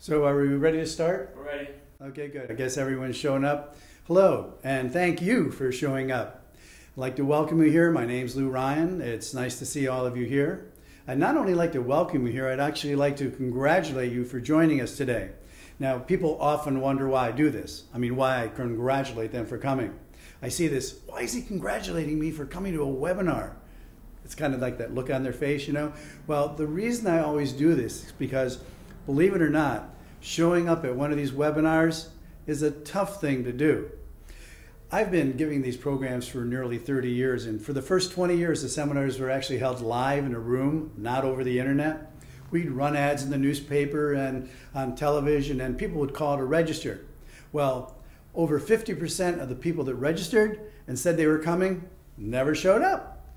So are we ready to start? We're ready. Okay, good. I guess everyone's showing up. Hello, and thank you for showing up. I'd like to welcome you here. My name's Lou Ryan. It's nice to see all of you here. I'd not only like to welcome you here, I'd actually like to congratulate you for joining us today. Now, people often wonder why I do this. I mean, why I congratulate them for coming. I see this, why is he congratulating me for coming to a webinar? It's kind of like that look on their face, you know? Well, the reason I always do this is because, believe it or not, showing up at one of these webinars is a tough thing to do. I've been giving these programs for nearly 30 years, and for the first 20 years, the seminars were actually held live in a room, not over the internet. We'd run ads in the newspaper and on television, and people would call to register. Well, over 50% of the people that registered and said they were coming never showed up.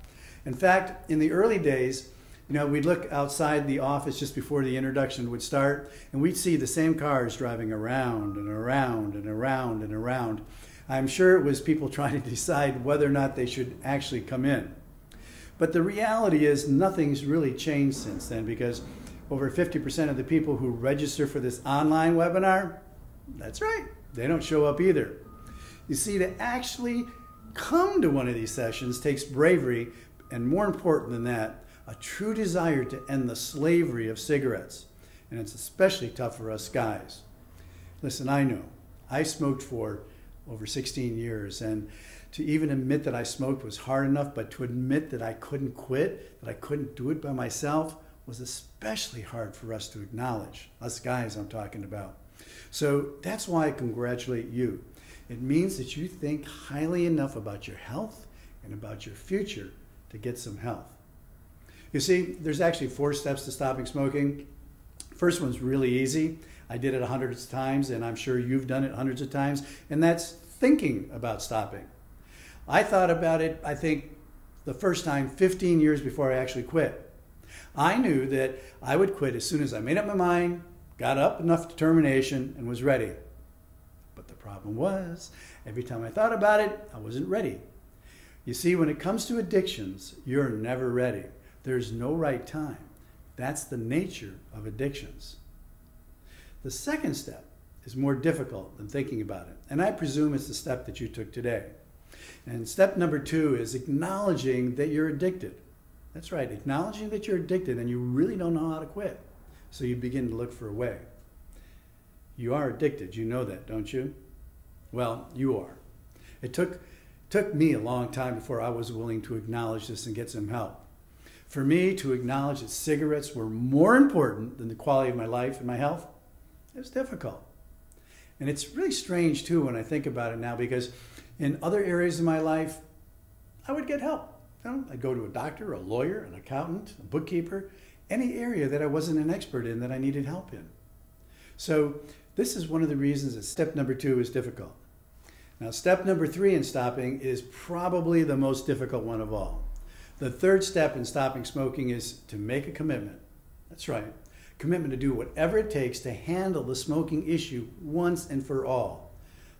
In fact, in the early days, we'd look outside the office just before the introduction would start, and we'd see the same cars driving around and around and around and around. I'm sure it was people trying to decide whether or not they should actually come in. But the reality is nothing's really changed since then, because over 50% of the people who register for this online webinar, that's right, they don't show up either. You see, to actually come to one of these sessions takes bravery, and more important than that, a true desire to end the slavery of cigarettes. And it's especially tough for us guys. Listen, I know. I smoked for over 16 years, and to even admit that I smoked was hard enough, but to admit that I couldn't quit, that I couldn't do it by myself, was especially hard for us to acknowledge. Us guys I'm talking about. So that's why I congratulate you. It means that you think highly enough about your health and about your future to get some health. You see, there's actually 4 steps to stopping smoking. First one's really easy. I did it hundreds of times, and I'm sure you've done it hundreds of times, and that's thinking about stopping. I thought about it, I think, the first time 15 years before I actually quit. I knew that I would quit as soon as I made up my mind, got up enough determination, and was ready. But the problem was, every time I thought about it, I wasn't ready. You see, when it comes to addictions, you're never ready. There's no right time. That's the nature of addictions. The second step is more difficult than thinking about it, and I presume it's the step that you took today. And step number 2 is acknowledging that you're addicted. That's right, acknowledging that you're addicted and you really don't know how to quit. So you begin to look for a way. You are addicted, you know that, don't you? Well, you are. It took me a long time before I was willing to acknowledge this and get some help. For me to acknowledge that cigarettes were more important than the quality of my life and my health, it was difficult. And it's really strange too when I think about it now, because in other areas of my life, I would get help. I'd go to a doctor, a lawyer, an accountant, a bookkeeper, any area that I wasn't an expert in that I needed help in. So this is one of the reasons that step number 2 is difficult. Now, step number 3 in stopping is probably the most difficult one of all. The third step in stopping smoking is to make a commitment. That's right, commitment to do whatever it takes to handle the smoking issue once and for all.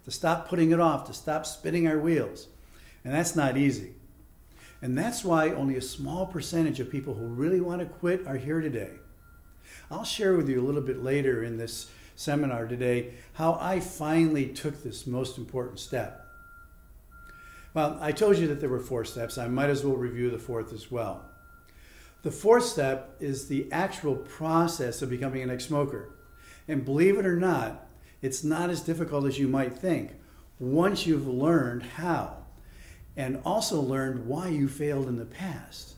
To stop putting it off, to stop spinning our wheels. And that's not easy. And that's why only a small percentage of people who really want to quit are here today. I'll share with you a little bit later in this seminar today how I finally took this most important step. Well, I told you that there were 4 steps. I might as well review the 4th as well. The 4th step is the actual process of becoming an ex-smoker. And believe it or not, it's not as difficult as you might think once you've learned how, and also learned why you failed in the past.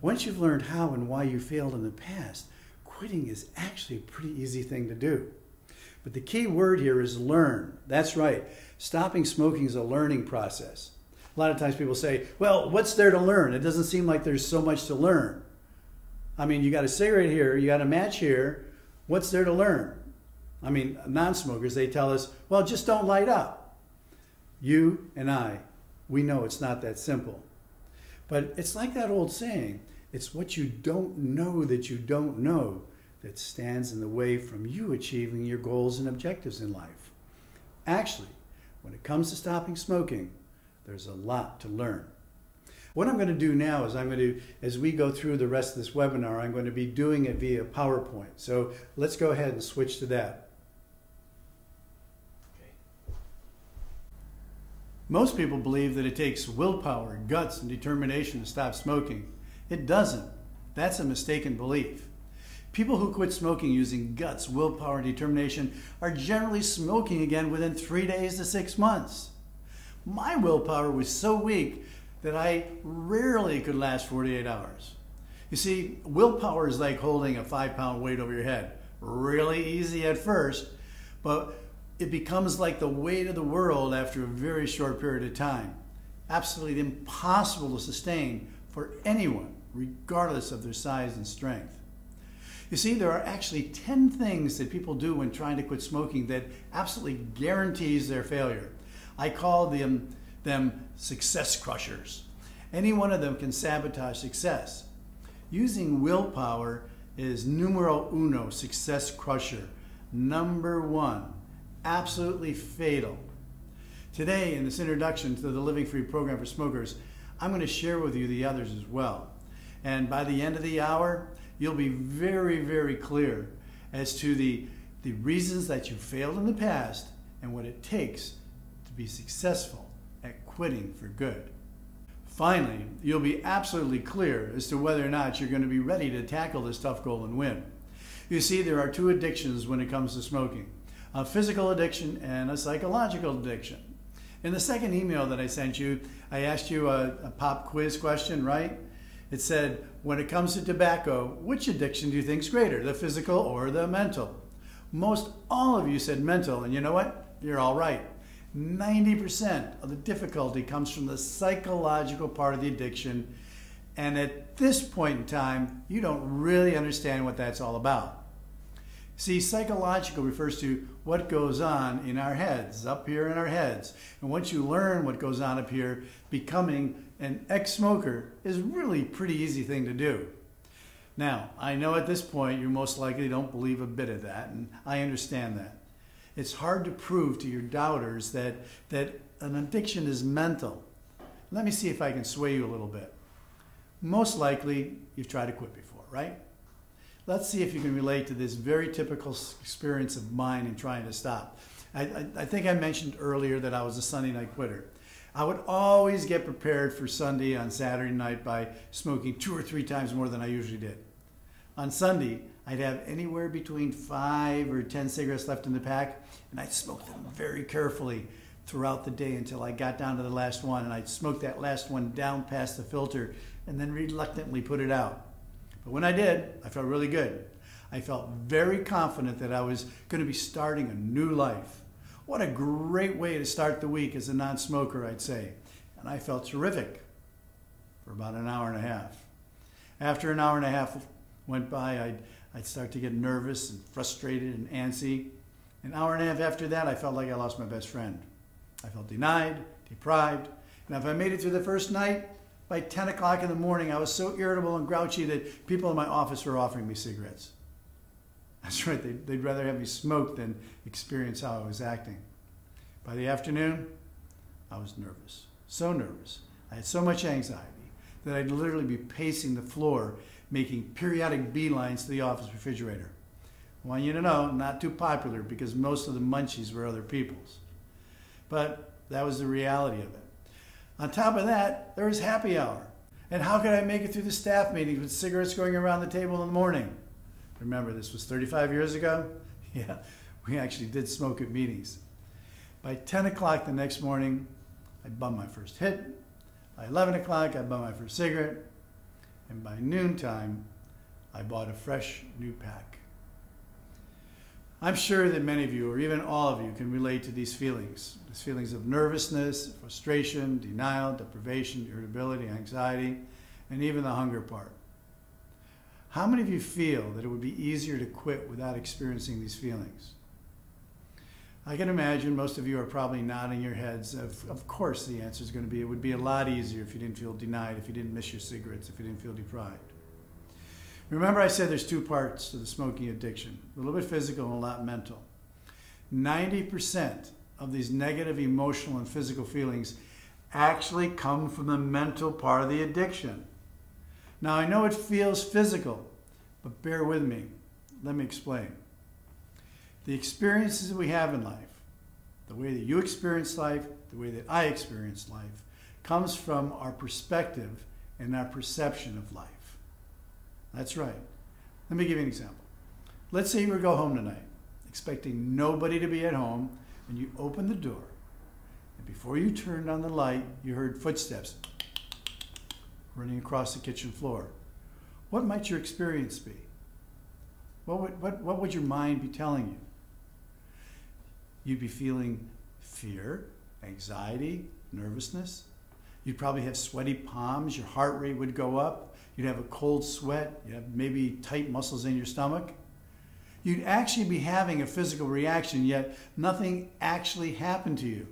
Once you've learned how and why you failed in the past, quitting is actually a pretty easy thing to do. But the key word here is learn. That's right. Stopping smoking is a learning process. A lot of times people say, well, what's there to learn? It doesn't seem like there's so much to learn. I mean, you got a cigarette here, you got a match here. What's there to learn? I mean, non-smokers, they tell us, well, just don't light up. You and I, we know it's not that simple. But it's like that old saying, it's what you don't know that you don't know that stands in the way from you achieving your goals and objectives in life. Actually, when it comes to stopping smoking, there's a lot to learn. What I'm going to do now is as we go through the rest of this webinar, I'm going to be doing it via PowerPoint. So let's go ahead and switch to that. Okay. Most people believe that it takes willpower, guts, and determination to stop smoking. It doesn't. That's a mistaken belief. People who quit smoking using guts, willpower, and determination are generally smoking again within 3 days to 6 months. My willpower was so weak that I rarely could last 48 hours. You see, willpower is like holding a 5-pound weight over your head. Really easy at first, but it becomes like the weight of the world after a very short period of time. Absolutely impossible to sustain for anyone, regardless of their size and strength. You see, there are actually 10 things that people do when trying to quit smoking that absolutely guarantees their failure. I call them success crushers. Any one of them can sabotage success. Using willpower is numero uno, success crusher. Number 1, absolutely fatal. Today, in this introduction to the Living Free program for smokers, I'm going to share with you the others as well. And by the end of the hour, you'll be very, very clear as to the reasons that you failed in the past and what it takes to be successful at quitting for good. Finally, you'll be absolutely clear as to whether or not you're going to be ready to tackle this tough goal and win. You see, there are 2 addictions when it comes to smoking: a physical addiction and a psychological addiction. In the second email that I sent you, I asked you a pop quiz question, right? It said, when it comes to tobacco, which addiction do you think is greater, the physical or the mental? Most all of you said mental, and you know what? You're all right. 90% of the difficulty comes from the psychological part of the addiction, and at this point in time, you don't really understand what that's all about. See, psychological refers to what goes on in our heads, up here in our heads. And once you learn what goes on up here, becoming an ex-smoker is really a pretty easy thing to do. Now, I know at this point you most likely don't believe a bit of that, and I understand that. It's hard to prove to your doubters that an addiction is mental. Let me see if I can sway you a little bit. Most likely you've tried to quit before, right? Let's see if you can relate to this very typical experience of mine in trying to stop. I think I mentioned earlier that I was a Sunday night quitter. I would always get prepared for Sunday on Saturday night by smoking 2 or 3 times more than I usually did. On Sunday, I'd have anywhere between 5 or 10 cigarettes left in the pack, and I'd smoke them very carefully throughout the day until I got down to the last one, and I'd smoke that last one down past the filter and then reluctantly put it out. But when I did, I felt really good. I felt very confident that I was going to be starting a new life. What a great way to start the week as a non-smoker, I'd say. And I felt terrific for about an hour and a half. After an hour and a half went by, I'd start to get nervous and frustrated and antsy. An hour and a half after that, I felt like I lost my best friend. I felt denied, deprived, and if I made it through the first night, by 10 o'clock in the morning, I was so irritable and grouchy that people in my office were offering me cigarettes. That's right, they'd rather have me smoke than experience how I was acting. By the afternoon, I was nervous, so nervous. I had so much anxiety that I'd literally be pacing the floor, making periodic beelines to the office refrigerator. I want you to know, not too popular because most of the munchies were other people's. But that was the reality of it. On top of that, there was happy hour. And how could I make it through the staff meetings with cigarettes going around the table in the morning? Remember, this was 35 years ago? Yeah, we actually did smoke at meetings. By 10 o'clock the next morning, I bummed my first hit. By 11 o'clock, I bummed my first cigarette. And by noontime, I bought a fresh new pack. I'm sure that many of you, or even all of you, can relate to these feelings of nervousness, frustration, denial, deprivation, irritability, anxiety, and even the hunger part. How many of you feel that it would be easier to quit without experiencing these feelings? I can imagine most of you are probably nodding your heads. Of course the answer is going to be it would be a lot easier if you didn't feel denied, if you didn't miss your cigarettes, if you didn't feel deprived. Remember I said there's 2 parts to the smoking addiction, a little bit physical and a lot mental. 90% of these negative emotional and physical feelings actually come from the mental part of the addiction. Now, I know it feels physical, but bear with me. Let me explain. The experiences that we have in life, the way that you experience life, the way that I experience life, comes from our perspective and our perception of life. That's right. Let me give you an example. Let's say you were to go home tonight, expecting nobody to be at home, and you open the door, and before you turned on the light, you heard footsteps running across the kitchen floor. What might your experience be? What would your mind be telling you? You'd be feeling fear, anxiety, nervousness. You'd probably have sweaty palms, your heart rate would go up, you'd have a cold sweat, you'd have maybe tight muscles in your stomach. You'd actually be having a physical reaction, yet nothing actually happened to you.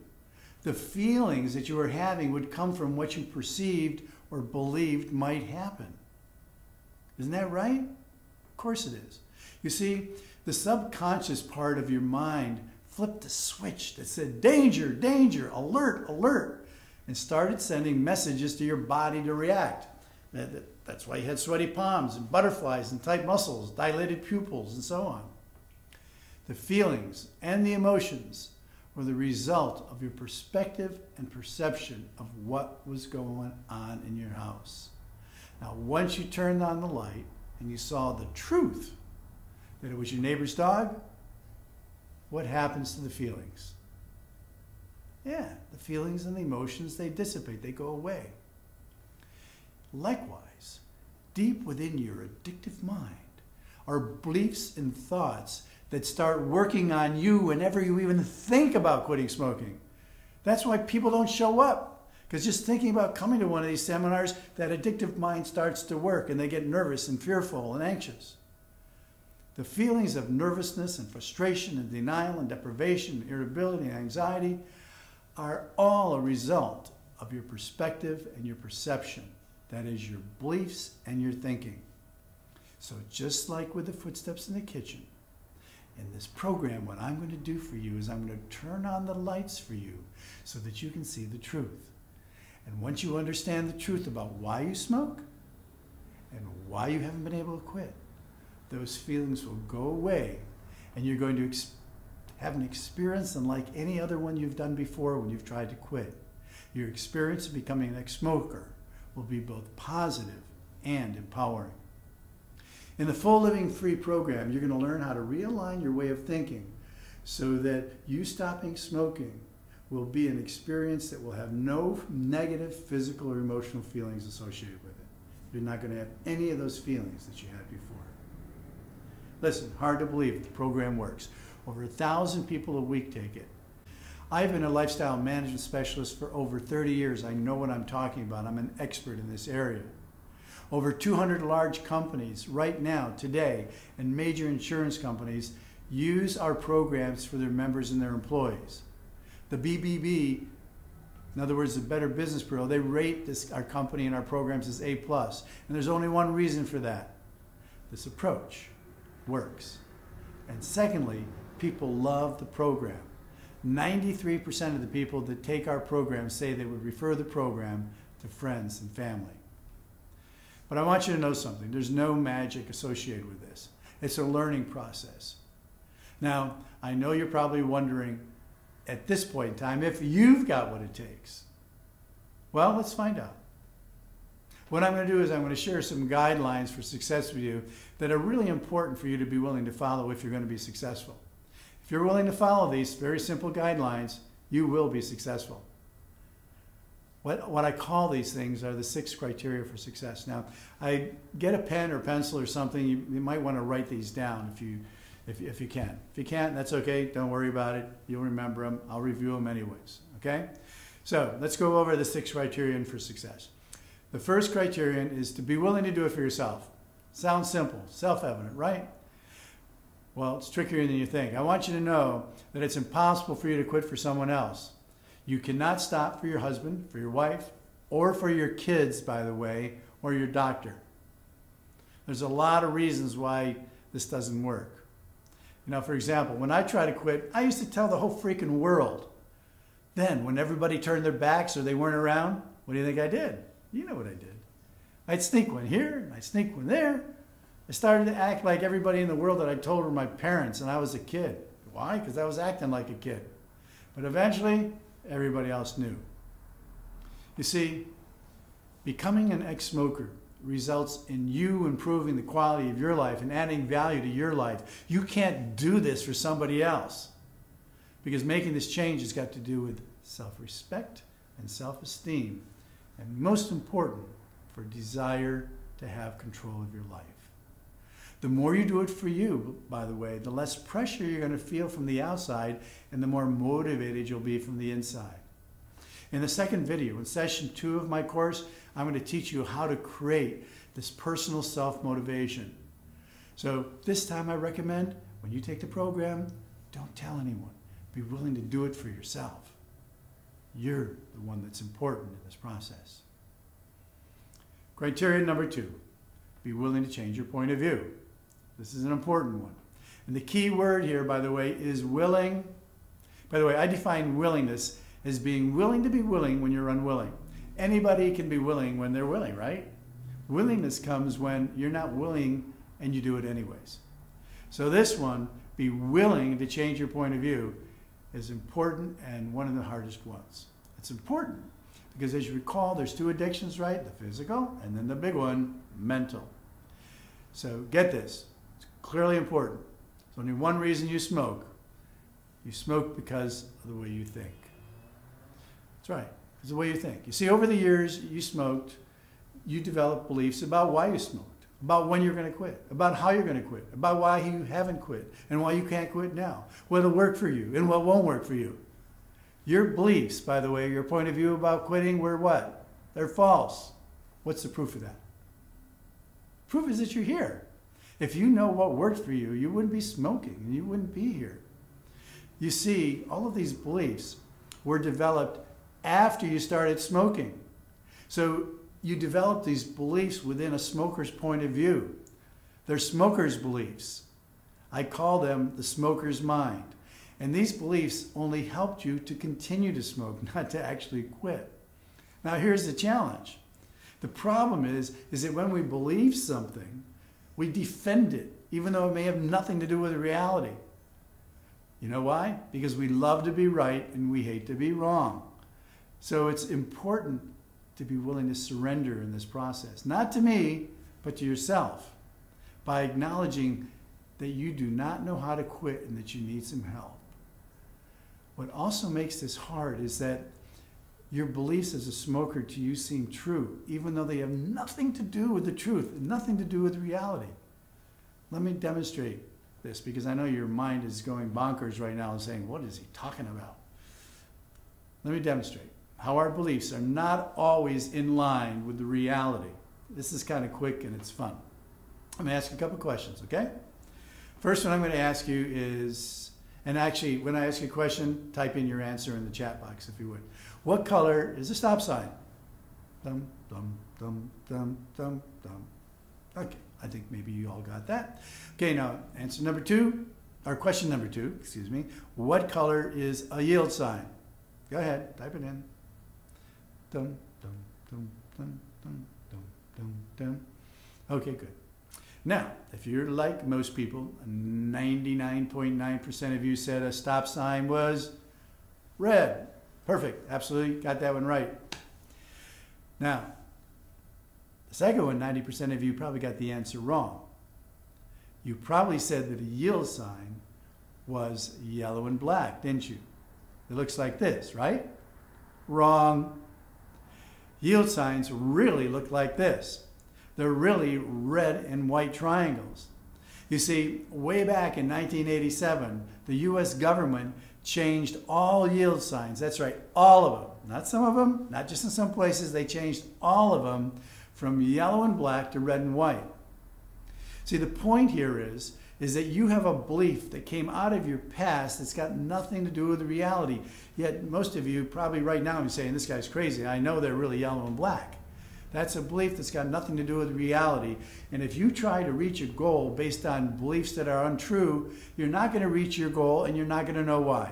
The feelings that you were having would come from what you perceived or believed might happen. Isn't that right? Of course it is. You see, the subconscious part of your mind flipped a switch that said, danger, danger, alert, alert, and started sending messages to your body to react. That's why you had sweaty palms and butterflies and tight muscles, dilated pupils, and so on. The feelings and the emotions were the result of your perspective and perception of what was going on in your house. Now, once you turned on the light and you saw the truth that it was your neighbor's dog, what happens to the feelings? Yeah, the feelings and the emotions, they dissipate, they go away. Likewise, deep within your addictive mind are beliefs and thoughts that start working on you whenever you even think about quitting smoking. That's why people don't show up, because just thinking about coming to one of these seminars, that addictive mind starts to work and they get nervous and fearful and anxious. The feelings of nervousness and frustration and denial and deprivation and irritability and anxiety are all a result of your perspective and your perception. That is your beliefs and your thinking. So just like with the footsteps in the kitchen, in this program, what I'm going to do for you is I'm going to turn on the lights for you so that you can see the truth. And once you understand the truth about why you smoke and why you haven't been able to quit, those feelings will go away and you're going to have an experience unlike any other one you've done before when you've tried to quit. Your experience of becoming an ex-smoker will be both positive and empowering. In the Full Living Free program, you're going to learn how to realign your way of thinking so that you stopping smoking will be an experience that will have no negative physical or emotional feelings associated with it. You're not going to have any of those feelings that you had before. Listen, hard to believe the program works. Over 1,000 people a week take it. I've been a lifestyle management specialist for over 30 years. I know what I'm talking about. I'm an expert in this area. Over 200 large companies right now, today, and major insurance companies use our programs for their members and their employees. The BBB, in other words, the Better Business Bureau, they rate our company and our programs as A+. And there's only one reason for that. This approach works. And secondly, people love the program. 93% of the people that take our program say they would refer the program to friends and family. But I want you to know something. There's no magic associated with this. It's a learning process. Now, I know you're probably wondering at this point in time if you've got what it takes. Well, let's find out. What I'm going to do is I'm going to share some guidelines for success with you that are really important for you to be willing to follow if you're going to be successful. If you're willing to follow these very simple guidelines, you will be successful. What I call these things are the 6 criteria for success. Now, I get a pen or pencil or something. You might want to write these down if you can. If you can't, that's okay. Don't worry about it. You'll remember them. I'll review them anyways. Okay? So let's go over the 6 criterion for success. The first criterion is to be willing to do it for yourself. Sounds simple, self-evident, right? Well, it's trickier than you think. I want you to know that it's impossible for you to quit for someone else. You cannot stop for your husband, for your wife, or for your kids, by the way, or your doctor. There's a lot of reasons why this doesn't work. You know, for example, when I try to quit, I used to tell the whole freaking world Then, when everybody turned their backs or they weren't around, what do you think I did? You know what I did. I'd sneak one here, and I'd sneak one there. I started to act like everybody in the world that I told were my parents, and I was a kid. Why? Because I was acting like a kid. But eventually, everybody else knew. You see, becoming an ex-smoker results in you improving the quality of your life and adding value to your life. You can't do this for somebody else, because making this change has got to do with self-respect and self-esteem, and most important, for desire to have control of your life. The more you do it for you, by the way, the less pressure you're going to feel from the outside and the more motivated you'll be from the inside. In the second video, in session 2 of my course, I'm going to teach you how to create this personal self-motivation. So this time I recommend, when you take the program, don't tell anyone. Be willing to do it for yourself. You're the one that's important in this process. Criteria number 2, be willing to change your point of view. This is an important one. And the key word here, by the way, is willing. By the way, I define willingness as being willing to be willing when you're unwilling. Anybody can be willing when they're willing, right? Willingness comes when you're not willing and you do it anyways. So this one, be willing to change your point of view, is important and one of the hardest ones. It's important because, as you recall, there's 2 addictions, right? The physical and then the big one, mental. So get this, it's clearly important. There's only one reason you smoke. You smoke because of the way you think. That's right, it's the way you think. You see, over the years you smoked, you developed beliefs about why you smoked, about when you're going to quit, about how you're going to quit, about why you haven't quit, and why you can't quit now, what'll work for you and what won't work for you. Your beliefs, by the way, your point of view about quitting were what? They're false. What's the proof of that? Proof is that you're here. If you know what worked for you, you wouldn't be smoking and you wouldn't be here. You see, all of these beliefs were developed after you started smoking. So you develop these beliefs within a smoker's point of view. They're smoker's beliefs. I call them the smoker's mind. And these beliefs only helped you to continue to smoke, not to actually quit. Now here's the challenge. The problem is that when we believe something, we defend it, even though it may have nothing to do with reality. You know why? Because we love to be right and we hate to be wrong. So it's important to be willing to surrender in this process. Not to me, but to yourself. By acknowledging that you do not know how to quit and that you need some help. What also makes this hard is that your beliefs as a smoker to you seem true, even though they have nothing to do with the truth, nothing to do with reality. Let me demonstrate this, because I know your mind is going bonkers right now and saying, what is he talking about? Let me demonstrate how our beliefs are not always in line with the reality. This is kind of quick and it's fun. I'm going to ask you a couple questions, okay? First one I'm going to ask you is, and actually when I ask you a question, type in your answer in the chat box if you would. What color is the stop sign? Dum, dum, dum, dum, dum, dum. Okay, I think maybe you all got that. Okay, now answer number 2, or question number 2, excuse me. What color is a yield sign? Go ahead, type it in. Dum, dum, dum, dum, dum, dum, dum, dum. Okay, good. Now, if you're like most people, 99.9% of you said a stop sign was red. Perfect, absolutely got that one right. Now, the second one, 90% of you probably got the answer wrong. You probably said that a yield sign was yellow and black, didn't you? It looks like this, right? Wrong. Yield signs really look like this. They're really red and white triangles. You see, way back in 1987, the US government changed all yield signs. That's right, all of them. Not some of them, not just in some places. They changed all of them from yellow and black to red and white. See, the point here is that you have a belief that came out of your past that's got nothing to do with the reality. Yet most of you probably right now are saying, this guy's crazy. I know they're really yellow and black. That's a belief that's got nothing to do with reality. And if you try to reach a goal based on beliefs that are untrue, you're not going to reach your goal and you're not going to know why.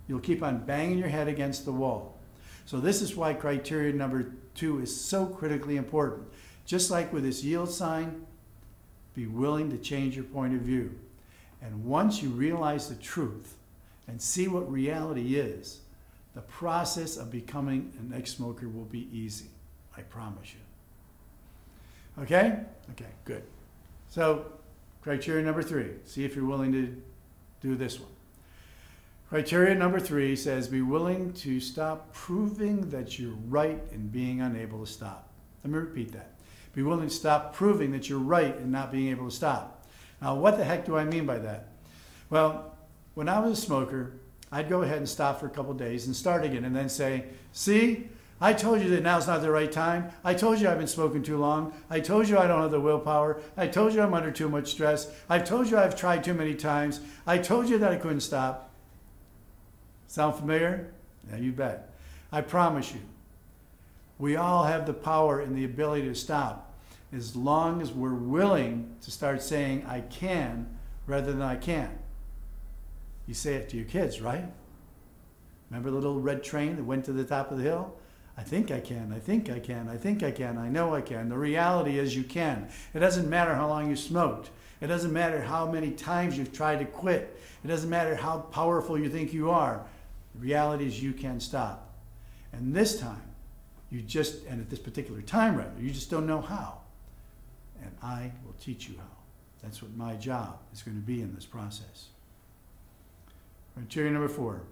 You'll keep on banging your head against the wall. So this is why criteria number 2 is so critically important. Just like with this yield sign, be willing to change your point of view. And once you realize the truth and see what reality is, the process of becoming an ex-smoker will be easy. I promise you. Okay? Okay, good. So, criteria number 3. See if you're willing to do this one. Criteria number 3 says, be willing to stop proving that you're right in being unable to stop. Let me repeat that. Be willing to stop proving that you're right in not being able to stop. Now, what the heck do I mean by that? Well, when I was a smoker, I'd go ahead and stop for a couple of days and start again and then say, see, I told you that now's not the right time. I told you I've been smoking too long. I told you I don't have the willpower. I told you I'm under too much stress. I've told you I've tried too many times. I told you that I couldn't stop. Sound familiar? Yeah, you bet. I promise you, we all have the power and the ability to stop as long as we're willing to start saying I can rather than I can't. You say it to your kids, right? Remember the little red train that went to the top of the hill? I think I can, I think I can, I think I can, I know I can. The reality is you can. It doesn't matter how long you smoked. It doesn't matter how many times you've tried to quit. It doesn't matter how powerful you think you are. The reality is you can stop. And this time, and at this particular time rather, you just don't know how. And I will teach you how. That's what my job is going to be in this process. Criteria number 4.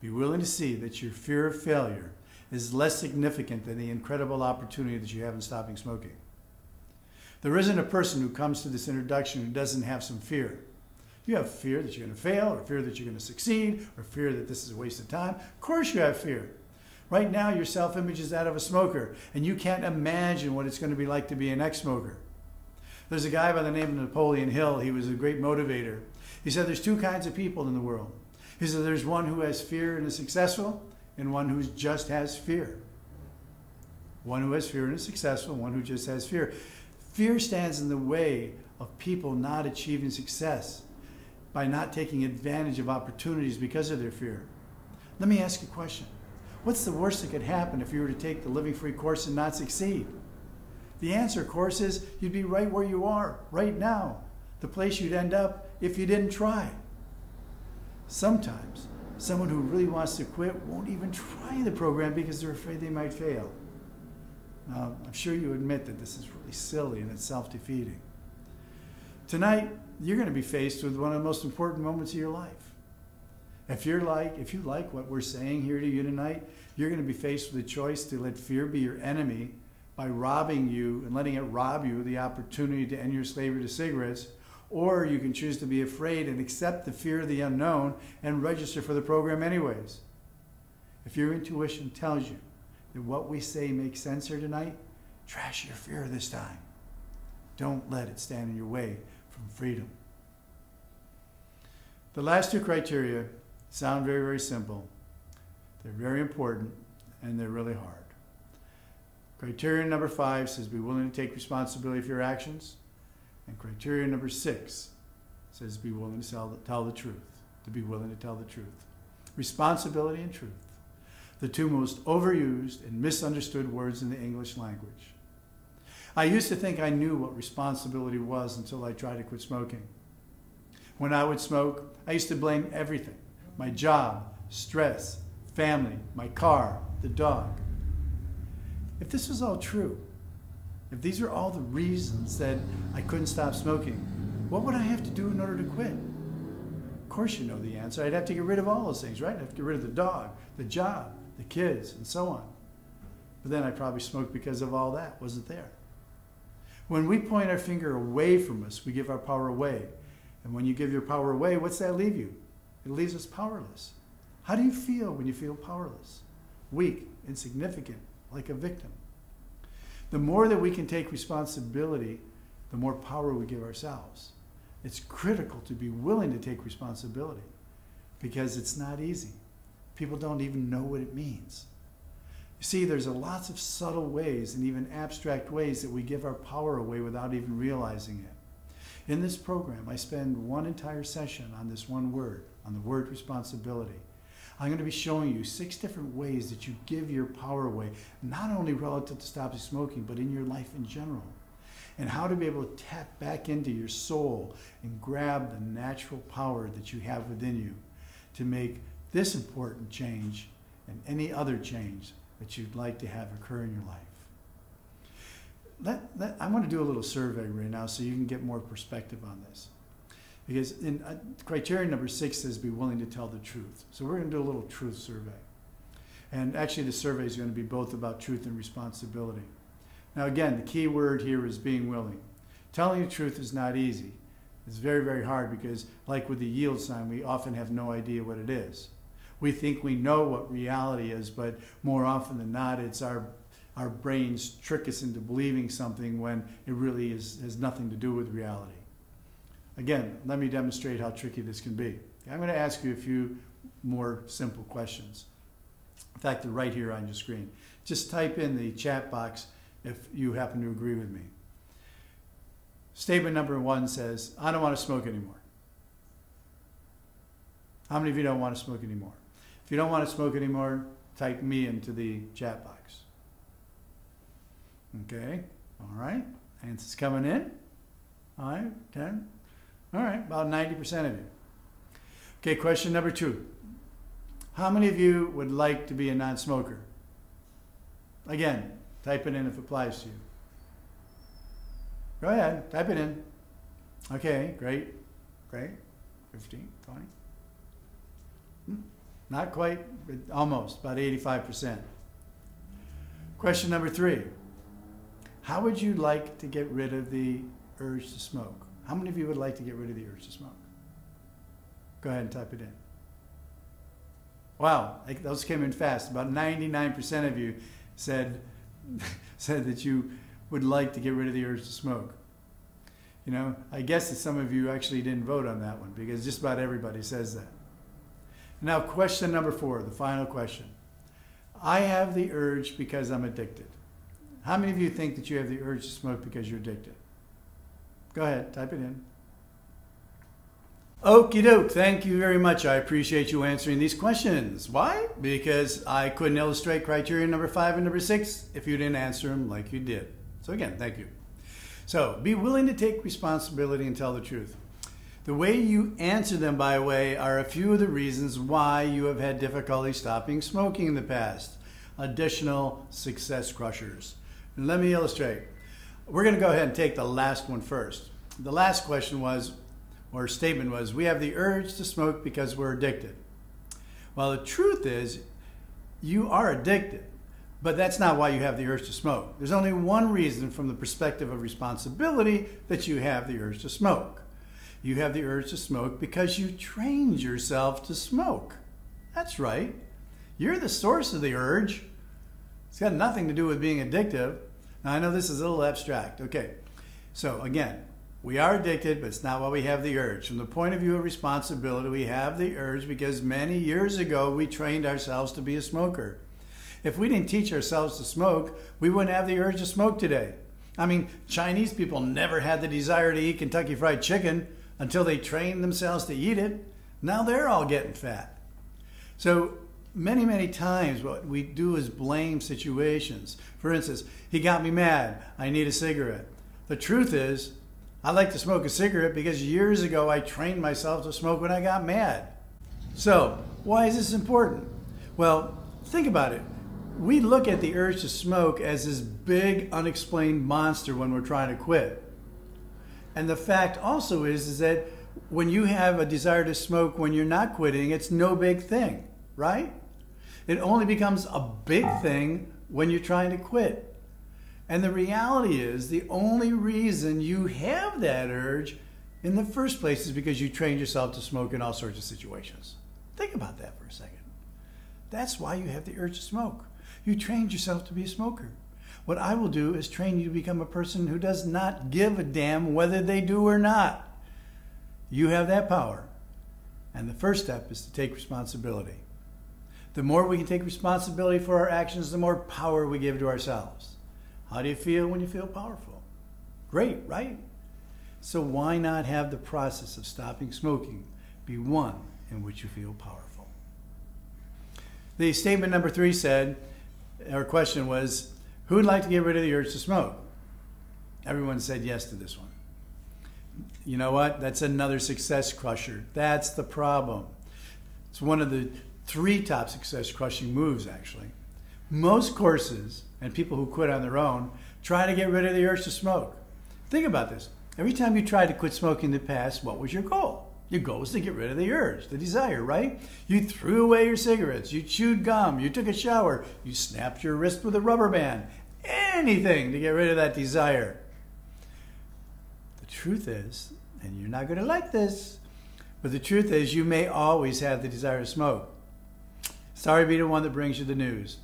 Be willing to see that your fear of failure is less significant than the incredible opportunity that you have in stopping smoking. There isn't a person who comes to this introduction who doesn't have some fear. You have fear that you're going to fail, or fear that you're going to succeed, or fear that this is a waste of time. Of course you have fear. Right now your self-image is that of a smoker, and you can't imagine what it's going to be like to be an ex-smoker. There's a guy by the name of Napoleon Hill. He was a great motivator. He said there's 2 kinds of people in the world. He said there's one who has fear and is successful, and one who just has fear. One who has fear and is successful, one who just has fear. Fear stands in the way of people not achieving success by not taking advantage of opportunities because of their fear. Let me ask you a question. What's the worst that could happen if you were to take the Living Free course and not succeed? The answer, of course, is you'd be right where you are, right now. The place you'd end up if you didn't try. Sometimes, someone who really wants to quit won't even try the program because they're afraid they might fail. Now, I'm sure you admit that this is really silly and it's self-defeating. Tonight, you're going to be faced with one of the most important moments of your life. If you like what we're saying here to you tonight, you're going to be faced with a choice to let fear be your enemy by robbing you and letting it rob you of the opportunity to end your slavery to cigarettes, or you can choose to be afraid and accept the fear of the unknown and register for the program anyways. If your intuition tells you that what we say makes sense here tonight, trash your fear this time. Don't let it stand in your way from freedom. The last 2 criteria sound very, very simple. They're very important, and they're really hard. Criteria number 5 says be willing to take responsibility for your actions. And criteria number 6 says be willing to tell the truth. To be willing to tell the truth. Responsibility and truth. The 2 most overused and misunderstood words in the English language. I used to think I knew what responsibility was until I tried to quit smoking. When I would smoke, I used to blame everything. My job, stress, family, my car, the dog. If this was all true, if these are all the reasons that I couldn't stop smoking, what would I have to do in order to quit? Of course you know the answer. I'd have to get rid of all those things, right? I'd have to get rid of the dog, the job, the kids, and so on. But then I'd probably smoke because of all that wasn't there. When we point our finger away from us, we give our power away. And when you give your power away, what's that leave you? It leaves us powerless. How do you feel when you feel powerless? Weak, insignificant, like a victim. The more that we can take responsibility, the more power we give ourselves. It's critical to be willing to take responsibility because it's not easy. People don't even know what it means. You see, there's lots of subtle ways and even abstract ways that we give our power away without even realizing it. In this program, I spend one entire session on this one word, on the word responsibility. I'm going to be showing you 6 different ways that you give your power away, not only relative to stopping smoking, but in your life in general. And how to be able to tap back into your soul and grab the natural power that you have within you to make this important change and any other change that you'd like to have occur in your life. I want to do a little survey right now so you can get more perspective on this. Because in criteria number 6 says be willing to tell the truth. So we're going to do a little truth survey. And actually the survey is going to be both about truth and responsibility. Now again, the key word here is being willing. Telling the truth is not easy. It's very, very hard because like with the yield sign, we often have no idea what it is. We think we know what reality is, but more often than not, it's our brains trick us into believing something when it really has nothing to do with reality. Again, let me demonstrate how tricky this can be. I'm going to ask you a few more simple questions. In fact, they're right here on your screen. Just type in the chat box if you happen to agree with me. Statement number 1 says, I don't want to smoke anymore. How many of you don't want to smoke anymore? If you don't want to smoke anymore, type me into the chat box. Okay, all right, answers coming in. All right, 10. All right, about 90% of you. Okay, question number 2. How many of you would like to be a non-smoker? Again, type it in if it applies to you. Go ahead, type it in. Okay, great, great. 15, 20. Not quite, but almost, about 85%. Question number 3. How would you like to get rid of the urge to smoke? How many of you would like to get rid of the urge to smoke? Go ahead and type it in. Wow, those came in fast. About 99% of you said that you would like to get rid of the urge to smoke. You know, I guess that some of you actually didn't vote on that one because just about everybody says that. Now, question number 4, the final question. I have the urge because I'm addicted. How many of you think that you have the urge to smoke because you're addicted? Go ahead, type it in. Okie doke, thank you very much. I appreciate you answering these questions. Why? Because I couldn't illustrate criteria number 5 and number 6 if you didn't answer them like you did. So again, thank you. So be willing to take responsibility and tell the truth. The way you answer them, by the way, are a few of the reasons why you have had difficulty stopping smoking in the past. Additional success crushers. And let me illustrate. We're going to go ahead and take the last one first. The last question was, or statement was, we have the urge to smoke because we're addicted. Well, the truth is, you are addicted, but that's not why you have the urge to smoke. There's only one reason from the perspective of responsibility that you have the urge to smoke. You have the urge to smoke because you trained yourself to smoke. That's right. You're the source of the urge. It's got nothing to do with being addictive. Now, I know this is a little abstract. Okay, so again, we are addicted, but it's not why we have the urge. From the point of view of responsibility, we have the urge because many years ago, we trained ourselves to be a smoker. If we didn't teach ourselves to smoke, we wouldn't have the urge to smoke today. I mean, Chinese people never had the desire to eat Kentucky Fried Chicken until they trained themselves to eat it. Now they're all getting fat. So many, many times what we do is blame situations. For instance, he got me mad, I need a cigarette. The truth is, I like to smoke a cigarette because years ago I trained myself to smoke when I got mad. So, why is this important? Well, think about it. We look at the urge to smoke as this big unexplained monster when we're trying to quit. And the fact also is that when you have a desire to smoke when you're not quitting, it's no big thing, right? It only becomes a big thing when you're trying to quit. And the reality is the only reason you have that urge in the first place is because you trained yourself to smoke in all sorts of situations. Think about that for a second. That's why you have the urge to smoke. You trained yourself to be a smoker. What I will do is train you to become a person who does not give a damn whether they do or not. You have that power. And the first step is to take responsibility. The more we can take responsibility for our actions, the more power we give to ourselves. How do you feel when you feel powerful? Great, right? So why not have the process of stopping smoking be one in which you feel powerful? The statement number 3 said, our question was, who would like to get rid of the urge to smoke? Everyone said yes to this one. You know what? That's another success crusher. That's the problem. It's one of the 3 top success crushing moves, actually. Most courses and people who quit on their own try to get rid of the urge to smoke. Think about this. Every time you tried to quit smoking in the past, what was your goal? Your goal was to get rid of the urge, the desire, right? You threw away your cigarettes, you chewed gum, you took a shower, you snapped your wrist with a rubber band. Anything to get rid of that desire. The truth is, and you're not going to like this, but the truth is you may always have the desire to smoke. Sorry to be the one that brings you the news,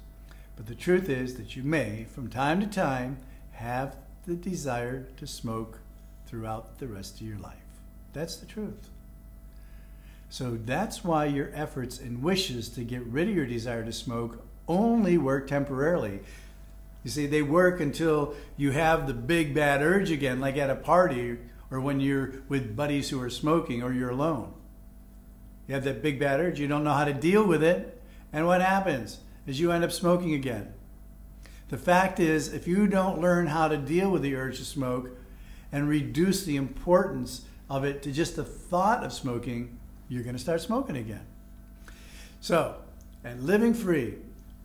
but the truth is that you may, from time to time, have the desire to smoke throughout the rest of your life. That's the truth. So that's why your efforts and wishes to get rid of your desire to smoke only work temporarily. You see, they work until you have the big bad urge again, like at a party or when you're with buddies who are smoking or you're alone. You have that big bad urge, you don't know how to deal with it, and what happens is you end up smoking again. The fact is, if you don't learn how to deal with the urge to smoke and reduce the importance of it to just the thought of smoking, you're going to start smoking again. So, and living free,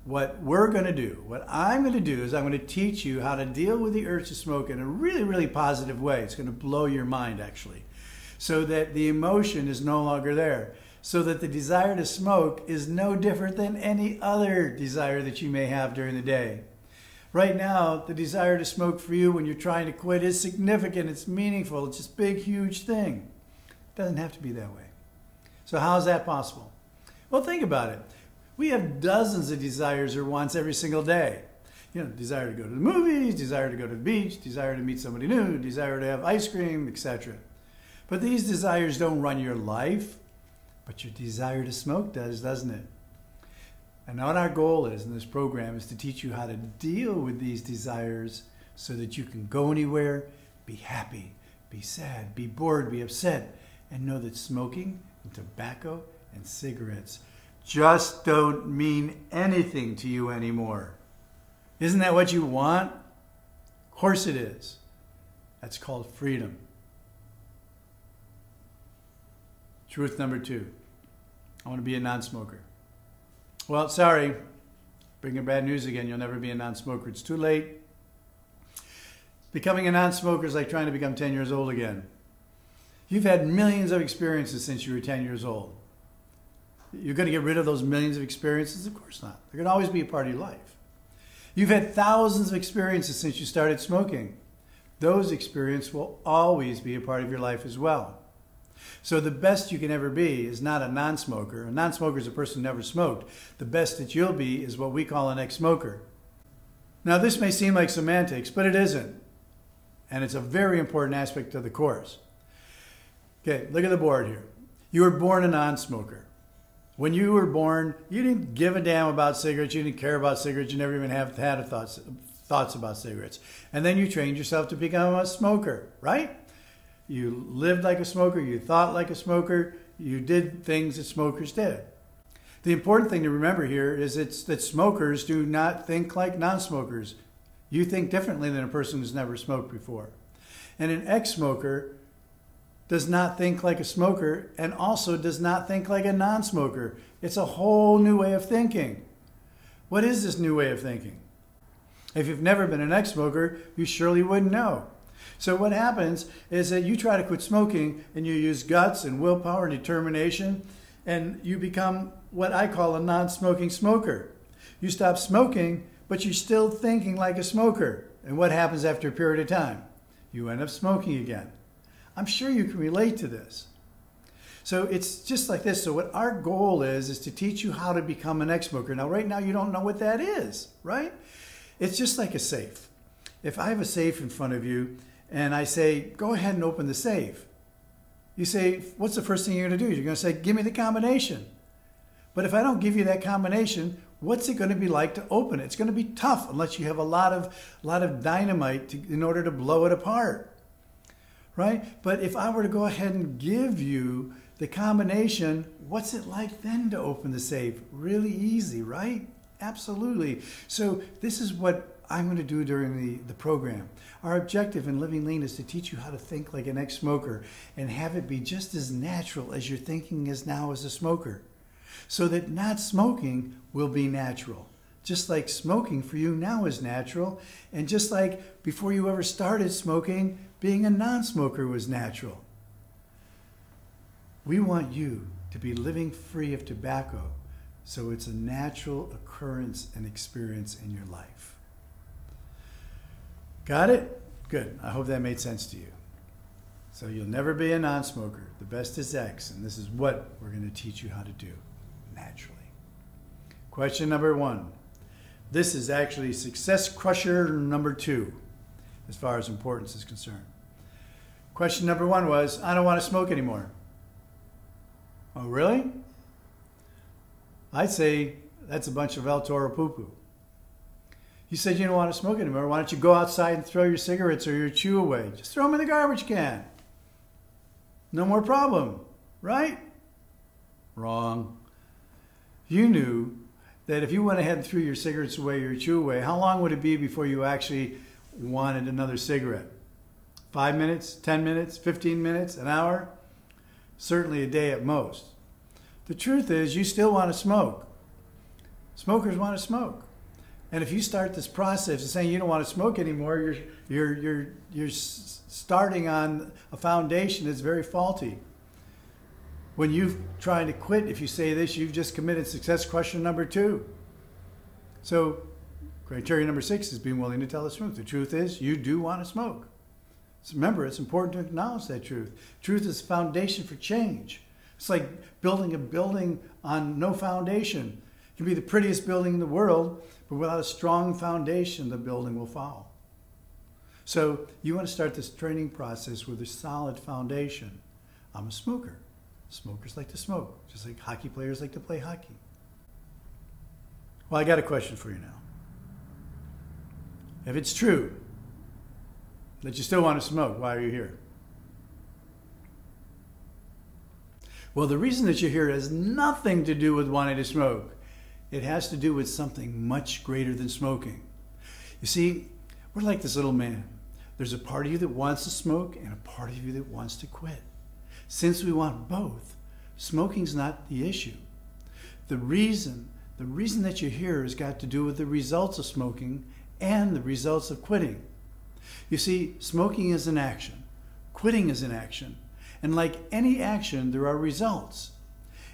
what we're going to do, what I'm going to do is I'm going to teach you how to deal with the urge to smoke in a really, really positive way. It's going to blow your mind, actually, so that the emotion is no longer there, so that the desire to smoke is no different than any other desire that you may have during the day. Right now, the desire to smoke for you when you're trying to quit is significant, it's meaningful, it's this big, huge thing. It doesn't have to be that way. So how is that possible? Well, think about it. We have dozens of desires or wants every single day. You know, desire to go to the movies, desire to go to the beach, desire to meet somebody new, desire to have ice cream, etc. But these desires don't run your life, but your desire to smoke does, doesn't it? And what our goal is in this program is to teach you how to deal with these desires so that you can go anywhere, be happy, be sad, be bored, be upset, and know that smoking and tobacco and cigarettes just don't mean anything to you anymore. Isn't that what you want? Of course it is. That's called freedom. Truth number 2. I want to be a non-smoker. Well, sorry, bringing bad news again, you'll never be a non-smoker. It's too late. Becoming a non-smoker is like trying to become 10 years old again. You've had millions of experiences since you were 10 years old. You're going to get rid of those millions of experiences? Of course not. They're going to always be a part of your life. You've had thousands of experiences since you started smoking. Those experiences will always be a part of your life as well. So the best you can ever be is not a non-smoker. A non-smoker is a person who never smoked. The best that you'll be is what we call an ex-smoker. Now this may seem like semantics, but it isn't. And it's a very important aspect of the course. Okay, look at the board here. You were born a non-smoker. When you were born, you didn't give a damn about cigarettes, you didn't care about cigarettes, you never even had thoughts about cigarettes. And then you trained yourself to become a smoker, right? You lived like a smoker, you thought like a smoker, you did things that smokers did. The important thing to remember here is that smokers do not think like non-smokers. You think differently than a person who's never smoked before. And an ex-smoker does not think like a smoker and also does not think like a non-smoker. It's a whole new way of thinking. What is this new way of thinking? If you've never been an ex-smoker, you surely wouldn't know. So what happens is that you try to quit smoking and you use guts and willpower and determination and you become what I call a non-smoking smoker. You stop smoking, but you're still thinking like a smoker. And what happens after a period of time? You end up smoking again. I'm sure you can relate to this. So it's just like this. So what our goal is to teach you how to become an ex-smoker. Now, right now, you don't know what that is, right? It's just like a safe. If I have a safe in front of you and I say, go ahead and open the safe, you say, what's the first thing you're going to do? You're going to say, give me the combination. But if I don't give you that combination, what's it going to be like to open it? It's going to be tough unless you have a lot of dynamite in order to blow it apart. right? But if I were to go ahead and give you the combination, what's it like then to open the safe? Really easy, right? Absolutely. So this is what I'm going to do during the program. Our objective in Living Lean is to teach you how to think like an ex-smoker and have it be just as natural as your thinking is now as a smoker, so that not smoking will be natural. Just like smoking for you now is natural, and just like before you ever started smoking, being a non-smoker was natural. We want you to be living free of tobacco, so it's a natural occurrence and experience in your life. Got it? Good. I hope that made sense to you. So you'll never be a non-smoker. The best is X, and this is what we're going to teach you how to do naturally. Question number 1. This is actually Success Crusher number 2, as far as importance is concerned. Question number 1 was, I don't want to smoke anymore. Oh, really? I'd say that's a bunch of El Toro poo-poo. You said you don't want to smoke anymore. Why don't you go outside and throw your cigarettes or your chew away? Just throw them in the garbage can. No more problem, right? Wrong. You knew that if you went ahead and threw your cigarettes away or your chew away, how long would it be before you actually wanted another cigarette? 5 minutes, 10 minutes, 15 minutes, an hour? Certainly a day at most. The truth is, you still want to smoke. Smokers want to smoke. And if you start this process of saying you don't want to smoke anymore, you're starting on a foundation that's very faulty. When you're trying to quit, if you say this, you've just committed Success Crusher number 2. So criteria number 6 is being willing to tell the truth. The truth is, you do want to smoke. So remember, it's important to acknowledge that truth. Truth is the foundation for change. It's like building a building on no foundation. It can be the prettiest building in the world, but without a strong foundation, the building will fall. So you want to start this training process with a solid foundation. I'm a smoker. Smokers like to smoke, just like hockey players like to play hockey. Well, I got a question for you now. If it's true that you still want to smoke, why are you here? Well, the reason that you're here has nothing to do with wanting to smoke. It has to do with something much greater than smoking. You see, we're like this little man. There's a part of you that wants to smoke and a part of you that wants to quit. Since we want both, smoking's not the issue. The reason that you're here has got to do with the results of smoking and the results of quitting. You see, smoking is an action. Quitting is an action. And like any action, there are results.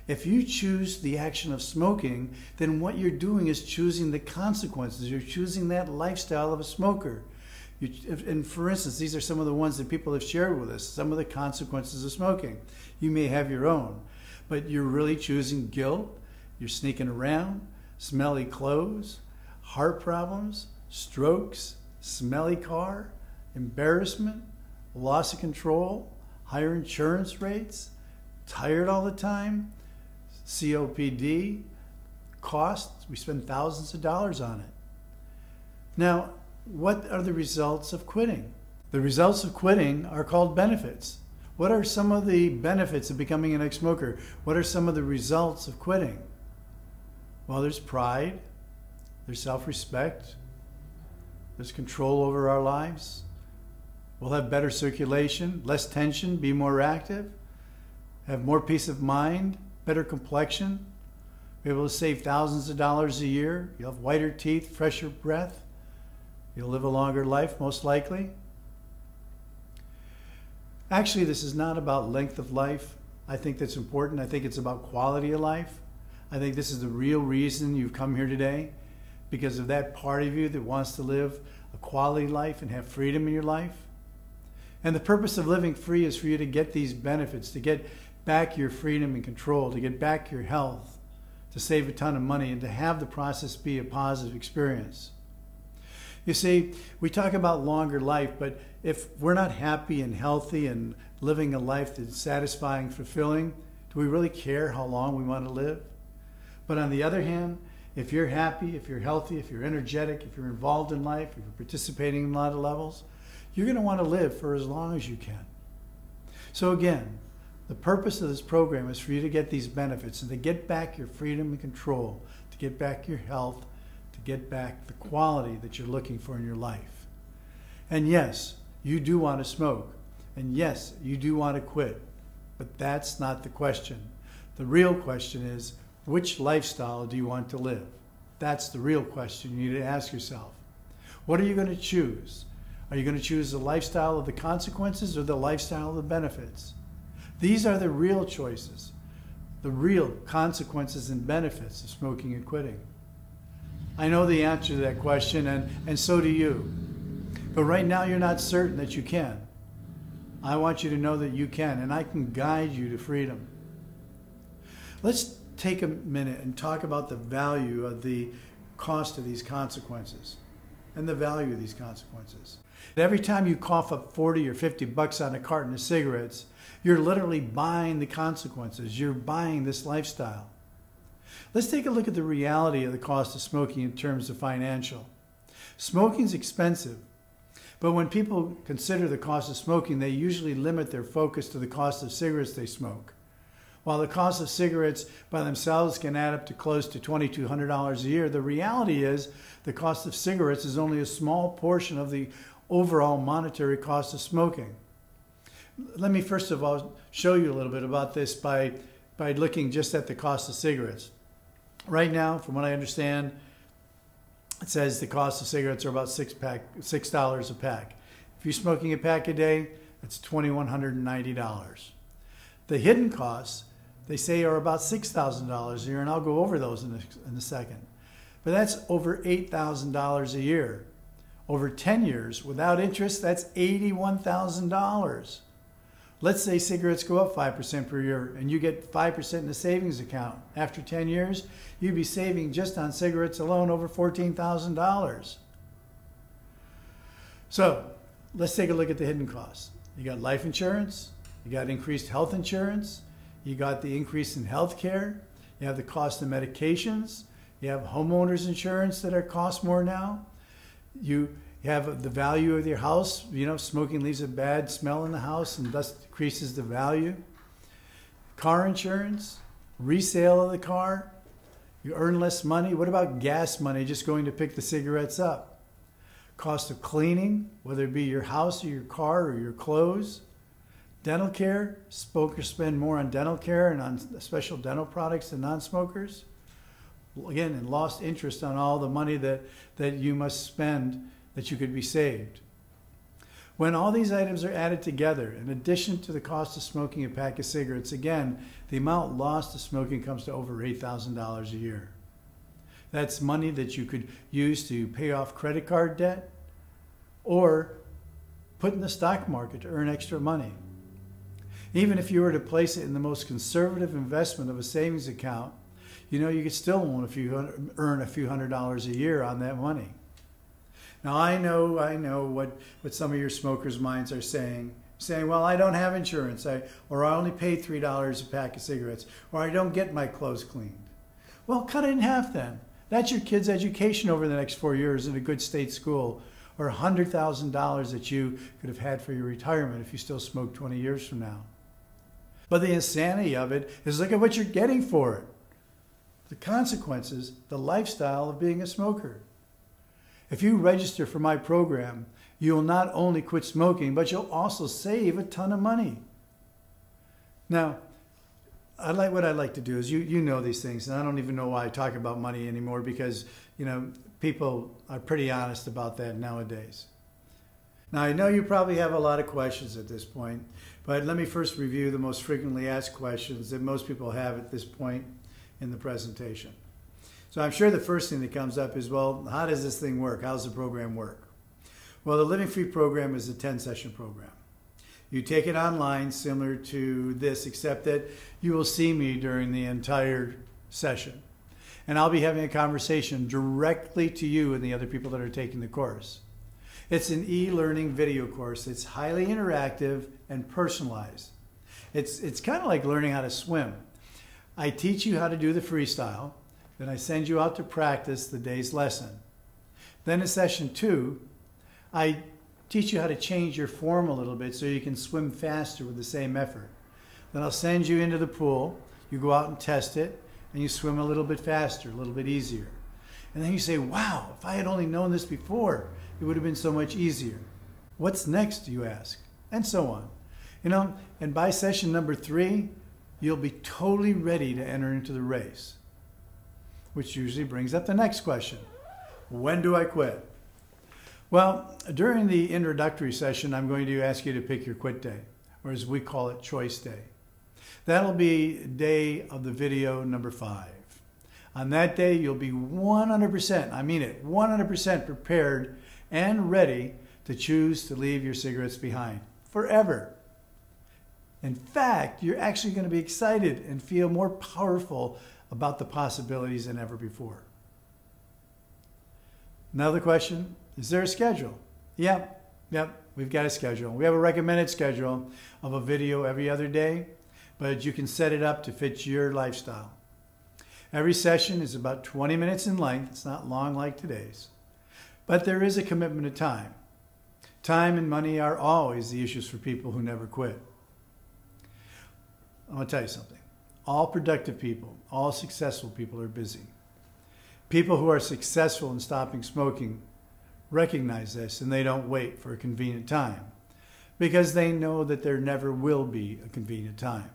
If you choose the action of smoking, then what you're doing is choosing the consequences. You're choosing that lifestyle of a smoker. And for instance, these are some of the ones that people have shared with us, some of the consequences of smoking. You may have your own, but you're really choosing guilt, you're sneaking around, smelly clothes, heart problems, strokes, smelly car, embarrassment, loss of control, higher insurance rates, tired all the time, COPD, costs. We spend thousands of dollars on it. Now, what are the results of quitting? The results of quitting are called benefits. What are some of the benefits of becoming an ex-smoker? What are some of the results of quitting? Well, there's pride, there's self-respect, there's control over our lives. We'll have better circulation, less tension, be more active, have more peace of mind, better complexion, be able to save thousands of dollars a year. You'll have whiter teeth, fresher breath. You'll live a longer life, most likely. Actually, this is not about length of life. I think that's important. I think it's about quality of life. I think this is the real reason you've come here today, because of that part of you that wants to live a quality life and have freedom in your life. And the purpose of living free is for you to get these benefits, to get back your freedom and control, to get back your health, to save a ton of money, and to have the process be a positive experience. You see, we talk about longer life, but if we're not happy and healthy and living a life that's satisfying, fulfilling, do we really care how long we want to live? But on the other hand, if you're happy, if you're healthy, if you're energetic, if you're involved in life, if you're participating in a lot of levels, you're going to want to live for as long as you can. So again, the purpose of this program is for you to get these benefits and to get back your freedom and control, to get back your health, to get back the quality that you're looking for in your life. And yes, you do want to smoke. And yes, you do want to quit. But that's not the question. The real question is, which lifestyle do you want to live? That's the real question you need to ask yourself. What are you going to choose? Are you going to choose the lifestyle of the consequences or the lifestyle of the benefits? These are the real choices, the real consequences and benefits of smoking and quitting. I know the answer to that question, and so do you. But right now you're not certain that you can. I want you to know that you can, and I can guide you to freedom. Let's take a minute and talk about the value of the cost of these consequences and the value of these consequences. Every time you cough up 40 or 50 bucks on a carton of cigarettes, you're literally buying the consequences. You're buying this lifestyle. Let's take a look at the reality of the cost of smoking in terms of financial. Smoking's expensive, but when people consider the cost of smoking, they usually limit their focus to the cost of cigarettes they smoke. While the cost of cigarettes by themselves can add up to close to $2,200 a year, the reality is the cost of cigarettes is only a small portion of the overall monetary cost of smoking. Let me first of all show you a little bit about this by looking just at the cost of cigarettes. Right now, from what I understand, it says the cost of cigarettes are about $6 a pack. If you're smoking a pack a day, that's $2,190. The hidden costs, they say, are about $6,000 a year, and I'll go over those in a second. But that's over $8,000 a year. Over 10 years, without interest, that's $81,000. Let's say cigarettes go up 5% per year and you get 5% in the savings account. After 10 years, you'd be saving just on cigarettes alone over $14,000. So let's take a look at the hidden costs. You got life insurance, you got increased health insurance, you got the increase in health care, you have the cost of medications, you have homeowners insurance that cost more now, you have the value of your house. You know, smoking leaves a bad smell in the house and thus decreases the value. Car insurance, resale of the car, you earn less money. What about gas money just going to pick the cigarettes up? Cost of cleaning, whether it be your house or your car or your clothes. Dental care, smokers spend more on dental care and on special dental products than non-smokers. Again, and lost interest on all the money that you must spend that you could be saved. When all these items are added together, in addition to the cost of smoking a pack of cigarettes, again, the amount lost to smoking comes to over $8,000 a year. That's money that you could use to pay off credit card debt or put in the stock market to earn extra money. Even if you were to place it in the most conservative investment of a savings account, you know, you could still earn a few $100s a year on that money. Now, I know what some of your smokers' minds are saying, well, I don't have insurance, or I only pay $3 a pack of cigarettes, or I don't get my clothes cleaned. Well, cut it in half then. That's your kid's education over the next 4 years in a good state school, or $100,000 that you could have had for your retirement if you still smoke 20 years from now. But the insanity of it is look at what you're getting for it. The consequences, the lifestyle of being a smoker. If you register for my program, you'll not only quit smoking, but you'll also save a ton of money. Now, what I'd like to do is, you know these things, and I don't even know why I talk about money anymore because, you know, people are pretty honest about that nowadays. Now, I know you probably have a lot of questions at this point, but let me first review the most frequently asked questions that most people have at this point in the presentation. So I'm sure the first thing that comes up is, well, how does this thing work? How does the program work? Well, the Living Free program is a 10-session program. You take it online, similar to this, except that you will see me during the entire session. And I'll be having a conversation directly to you and the other people that are taking the course. It's an e-learning video course. It's highly interactive and personalized. It's kind of like learning how to swim. I teach you how to do the freestyle. Then I send you out to practice the day's lesson. Then in session 2, I teach you how to change your form a little bit so you can swim faster with the same effort. Then I'll send you into the pool, you go out and test it, and you swim a little bit faster, a little bit easier. And then you say, wow, if I had only known this before, it would have been so much easier. What's next, you ask? And so on. And by session number 3, you'll be totally ready to enter into the race. Which usually brings up the next question. When do I quit? Well, during the introductory session, I'm going to ask you to pick your quit day, or as we call it, choice day. That'll be day of the video number 5. On that day, you'll be 100%, I mean it, 100% prepared and ready to choose to leave your cigarettes behind forever. In fact, you're actually going to be excited and feel more powerful about the possibilities than ever before. Another question, is there a schedule? Yep, we've got a schedule. We have a recommended schedule of a video every other day, but you can set it up to fit your lifestyle. Every session is about 20 minutes in length. It's not long like today's, but there is a commitment to time. Time and money are always the issues for people who never quit. I want to tell you something. All productive people, all successful people are busy. People who are successful in stopping smoking recognize this, and they don't wait for a convenient time because they know that there never will be a convenient time.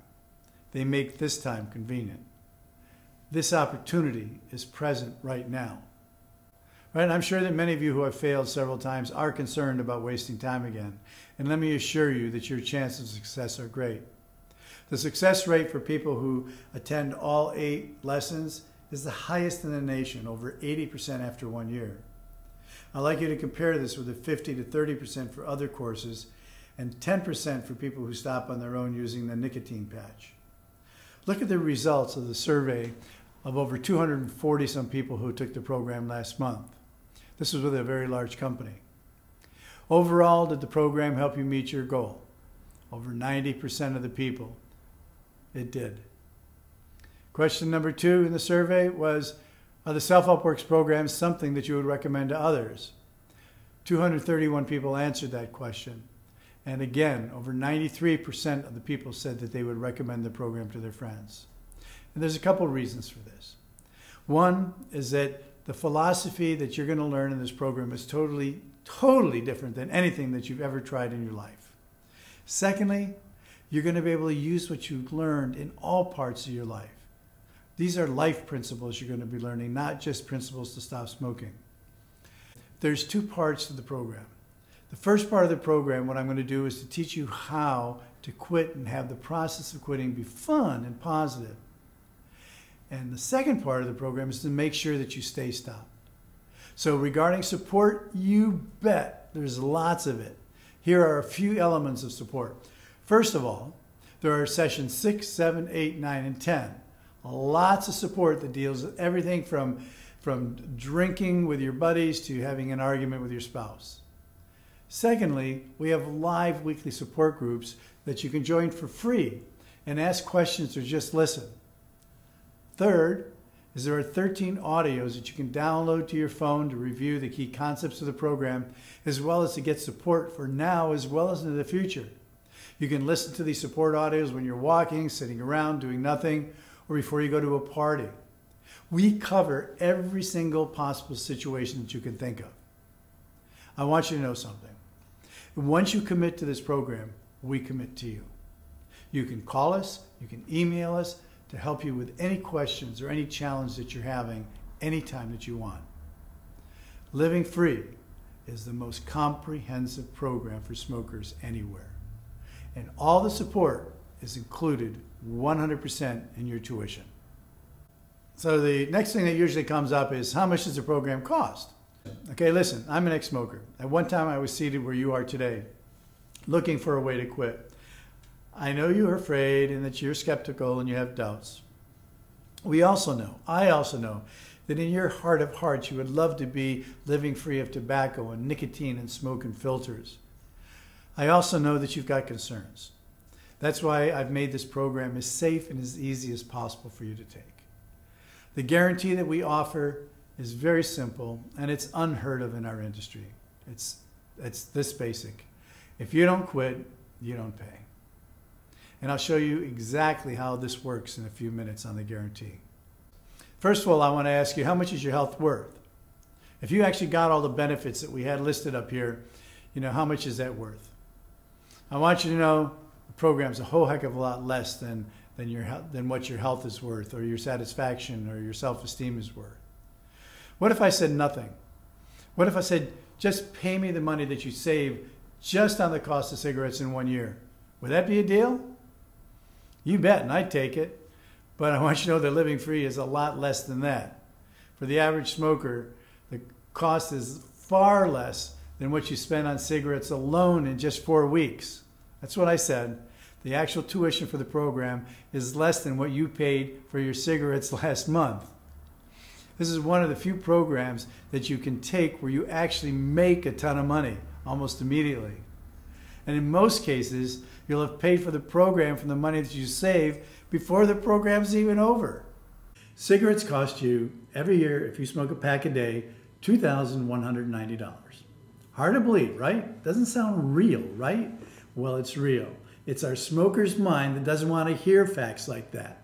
They make this time convenient. This opportunity is present right now. Right? And I'm sure that many of you who have failed several times are concerned about wasting time again. And let me assure you that your chances of success are great. The success rate for people who attend all 8 lessons is the highest in the nation, over 80% after 1 year. I'd like you to compare this with the 50 to 30% for other courses and 10% for people who stop on their own using the nicotine patch. Look at the results of the survey of over 240 some people who took the program last month. This was with a very large company. Overall, did the program help you meet your goal? Over 90% of the people, it did. Question number 2 in the survey was, are the Self-Help Works programs something that you would recommend to others? 231 people answered that question. And again, over 93% of the people said that they would recommend the program to their friends. And there's a couple reasons for this. One is that the philosophy that you're going to learn in this program is totally different than anything that you've ever tried in your life. Secondly, you're going to be able to use what you've learned in all parts of your life. These are life principles you're going to be learning, not just principles to stop smoking. There's 2 parts to the program. The first part of the program, what I'm going to do is to teach you how to quit and have the process of quitting be fun and positive. And the second part of the program is to make sure that you stay stopped. So regarding support, you bet there's lots of it. Here are a few elements of support. First of all, there are sessions 6, 7, 8, 9, and 10. Lots of support that deals with everything from drinking with your buddies to having an argument with your spouse. Secondly, we have live weekly support groups that you can join for free and ask questions or just listen. Third is there are 13 audios that you can download to your phone to review the key concepts of the program, as well as to get support for now as well as in the future. You can listen to these support audios when you're walking, sitting around, doing nothing, or before you go to a party. We cover every single possible situation that you can think of. I want you to know something. Once you commit to this program, we commit to you. You can call us, you can email us to help you with any questions or any challenge that you're having anytime that you want. Living Free is the most comprehensive program for smokers anywhere. And all the support is included 100% in your tuition. So the next thing that usually comes up is, how much does the program cost? Okay, listen, I'm an ex-smoker. At one time I was seated where you are today, looking for a way to quit. I know you're afraid and that you're skeptical and you have doubts. I also know that in your heart of hearts you would love to be living free of tobacco and nicotine and smoke and filters. I also know that you've got concerns. That's why I've made this program as safe and as easy as possible for you to take. The guarantee that we offer is very simple, and it's unheard of in our industry. It's It's this basic. If you don't quit, you don't pay. And I'll show you exactly how this works in a few minutes on the guarantee. First of all, I want to ask you, how much is your health worth? If you actually got all the benefits that we had listed up here, how much is that worth? I want you to know the program's a whole heck of a lot less than what your health is worth, or your satisfaction, or your self-esteem is worth. What if I said nothing? What if I said, just pay me the money that you save just on the cost of cigarettes in 1 year? Would that be a deal? You bet, and I'd take it. But I want you to know that living free is a lot less than that. For the average smoker, the cost is far less than what you spend on cigarettes alone in just 4 weeks. That's what I said. The actual tuition for the program is less than what you paid for your cigarettes last month. This is one of the few programs that you can take where you actually make a ton of money almost immediately. And in most cases, you'll have paid for the program from the money that you save before the program's even over. Cigarettes cost you, every year, if you smoke a pack a day, $2,190. Hard to believe, right? Doesn't sound real, right? Well, it's real. It's our smoker's mind that doesn't want to hear facts like that.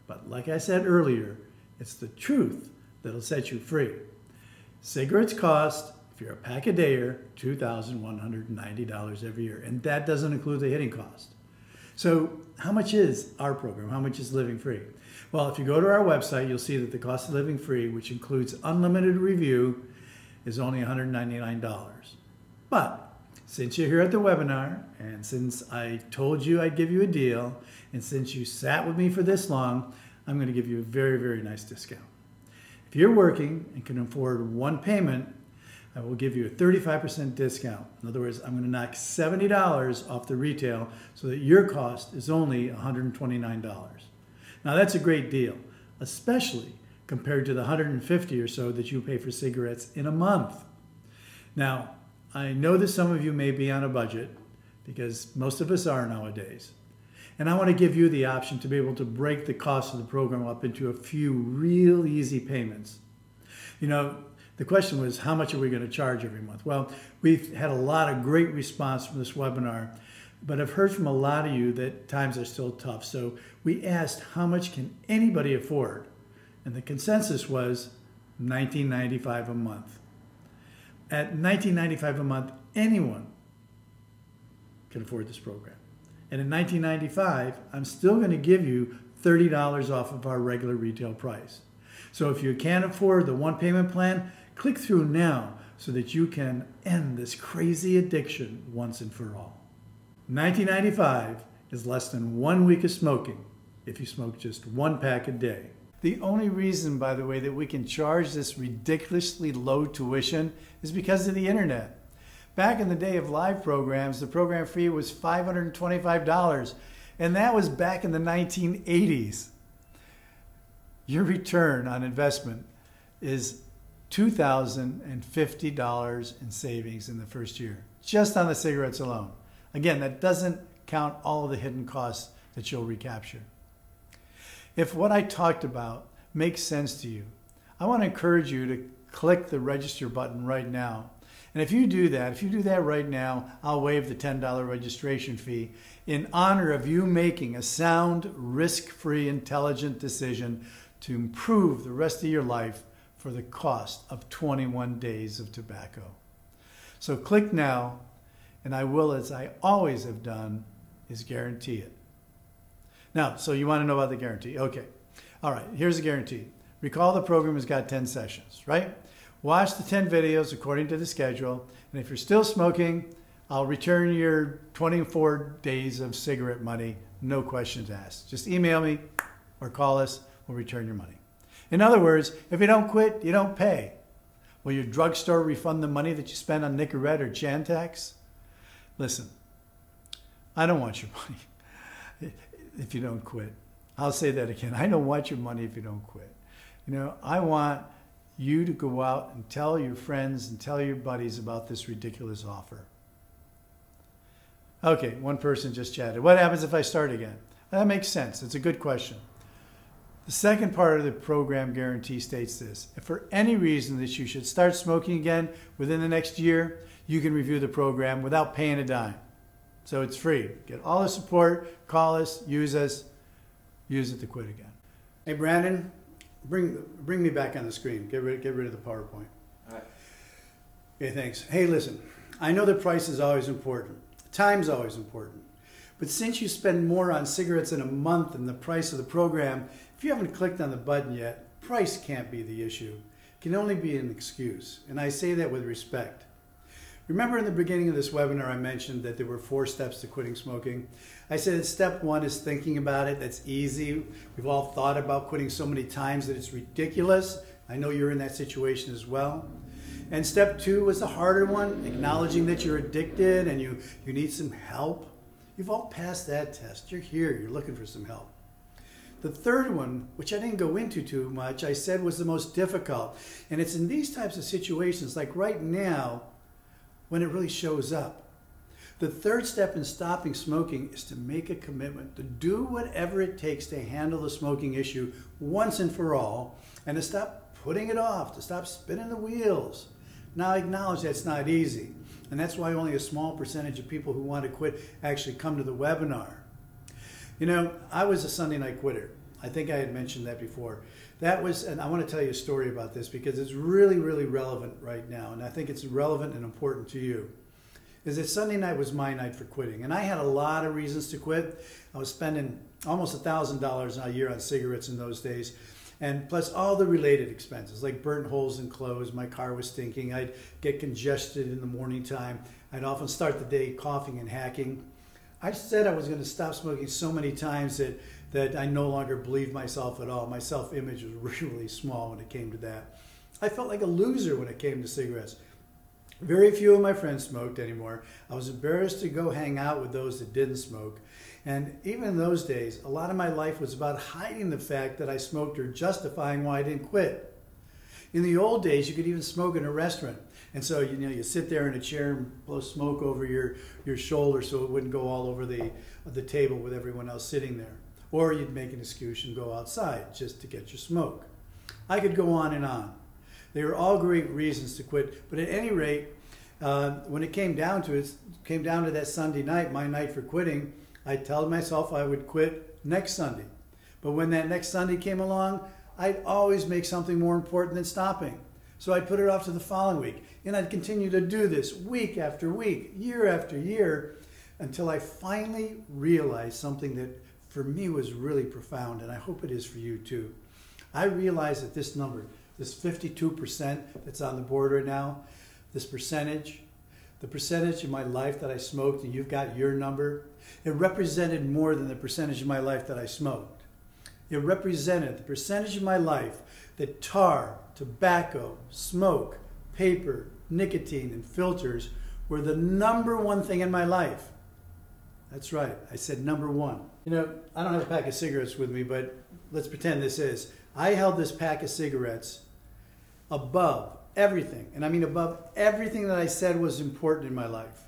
But like I said earlier, it's the truth that'll set you free. Cigarettes cost, if you're a pack-a-dayer, $2,190 every year, and that doesn't include the hitting cost. So how much is our program? How much is Living Free? Well, if you go to our website, you'll see that the cost of Living Free, which includes unlimited review, is only $199. But since you're here at the webinar, and since I told you I'd give you a deal, and since you sat with me for this long, I'm going to give you a very, very nice discount. If you're working and can afford one payment, I will give you a 35% discount. In other words, I'm going to knock $70 off the retail so that your cost is only $129. Now that's a great deal, especially compared to the $150 or so that you pay for cigarettes in a month. Now, I know that some of you may be on a budget, because most of us are nowadays. And I want to give you the option to be able to break the cost of the program up into a few real easy payments. The question was, how much are we going to charge every month? Well, we've had a lot of great response from this webinar, but I've heard from a lot of you that times are still tough. So we asked, how much can anybody afford? And the consensus was $19.95 a month. At $19.95 a month, anyone can afford this program. And at $19.95, I'm still going to give you $30 off of our regular retail price. So if you can't afford the one payment plan, click through now so that you can end this crazy addiction once and for all. $19.95 is less than 1 week of smoking if you smoke just one pack a day. The only reason, by the way, that we can charge this ridiculously low tuition is because of the internet. Back in the day of live programs, the program fee was $525, and that was back in the 1980s. Your return on investment is $2,050 in savings in the first year, just on the cigarettes alone. Again, that doesn't count all of the hidden costs that you'll recapture. If what I talked about makes sense to you, I want to encourage you to click the register button right now. And if you do that right now, I'll waive the $10 registration fee in honor of you making a sound, risk-free, intelligent decision to improve the rest of your life for the cost of 21 days of tobacco. So click now, and I will, as I always have done, is guarantee it. Now, so you want to know about the guarantee. Okay. All right, here's the guarantee. Recall the program has got 10 sessions, right? Watch the 10 videos according to the schedule, and if you're still smoking, I'll return your 24 days of cigarette money, no questions asked. Just email me or call us, we'll return your money. In other words, if you don't quit, you don't pay. Will your drugstore refund the money that you spend on Nicorette or Chantix? Listen, I don't want your money if you don't quit. I'll say that again. I don't want your money if you don't quit. I want you to go out and tell your friends and tell your buddies about this ridiculous offer. Okay, one person just chatted. What happens if I start again? That makes sense. It's a good question. The second part of the program guarantee states this: if for any reason that you should start smoking again within the next year, you can review the program without paying a dime. So it's free. Get all the support, call us, use it to quit again. Hey Brandon, bring me back on the screen. Get rid of the PowerPoint. All right. Okay, thanks. Hey, listen, I know the price is always important. Time's always important. But since you spend more on cigarettes in a month than the price of the program, if you haven't clicked on the button yet, price can't be the issue. It can only be an excuse. And I say that with respect. Remember in the beginning of this webinar, I mentioned that there were 4 steps to quitting smoking. I said that step 1 is thinking about it. That's easy. We've all thought about quitting so many times that it's ridiculous. I know you're in that situation as well. And step 2 was the harder one, acknowledging that you're addicted and you need some help. You've all passed that test. You're here. You're looking for some help. The third one, which I didn't go into too much, I said was the most difficult. And it's in these types of situations, like right now, when it really shows up. The third step in stopping smoking is to make a commitment to do whatever it takes to handle the smoking issue once and for all, and to stop putting it off, to stop spinning the wheels. Now I acknowledge that's not easy, and that's why only a small percentage of people who want to quit actually come to the webinar. You know, I was a Sunday night quitter. I think I had mentioned that before. That was, and I want to tell you a story about this because it's really, really relevant right now, and I think it's relevant and important to you. Is that Sunday night was my night for quitting, and I had a lot of reasons to quit. I was spending almost $1,000 a year on cigarettes in those days, and plus all the related expenses, like burnt holes in clothes, my car was stinking, I'd get congested in the morning time, I'd often start the day coughing and hacking. I said I was going to stop smoking so many times that I no longer believed myself at all. My self-image was really small when it came to that. I felt like a loser when it came to cigarettes. Very few of my friends smoked anymore. I was embarrassed to go hang out with those that didn't smoke. And even in those days, a lot of my life was about hiding the fact that I smoked or justifying why I didn't quit. In the old days, you could even smoke in a restaurant. And so, you know, you sit there in a chair and blow smoke over your shoulder so it wouldn't go all over the table with everyone else sitting there. Or you'd make an excuse and go outside just to get your smoke. I could go on and on. They were all great reasons to quit. But at any rate, when it came down to that Sunday night, my night for quitting, I told myself I would quit next Sunday. But when that next Sunday came along, I'd always make something more important than stopping. So I'd put it off to the following week. And I'd continue to do this week after week, year after year, until I finally realized something that for me was really profound, and I hope it is for you too. I realized that this number, this 52% that's on the board right now, this percentage, the percentage of my life that I smoked, and you've got your number, it represented more than the percentage of my life that I smoked. It represented the percentage of my life that tar, tobacco, smoke, paper, nicotine, and filters were the #1 thing in my life. That's right, I said #1. You know, I don't have a pack of cigarettes with me, but let's pretend this is. I held this pack of cigarettes above everything, and I mean above everything that I said was important in my life.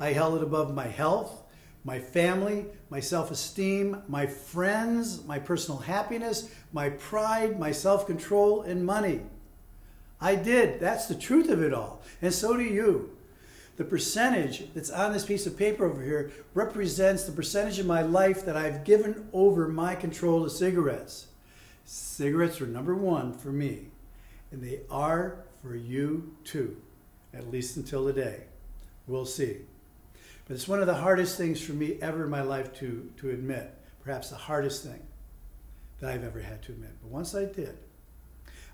I held it above my health, my family, my self-esteem, my friends, my personal happiness, my pride, my self-control, and money. I did. That's the truth of it all. And so do you. The percentage that's on this piece of paper over here represents the percentage of my life that I've given over my control to cigarettes. Cigarettes are #1 for me, and they are for you too, at least until today. We'll see. But it's one of the hardest things for me ever in my life to admit, perhaps the hardest thing that I've ever had to admit. But once I did,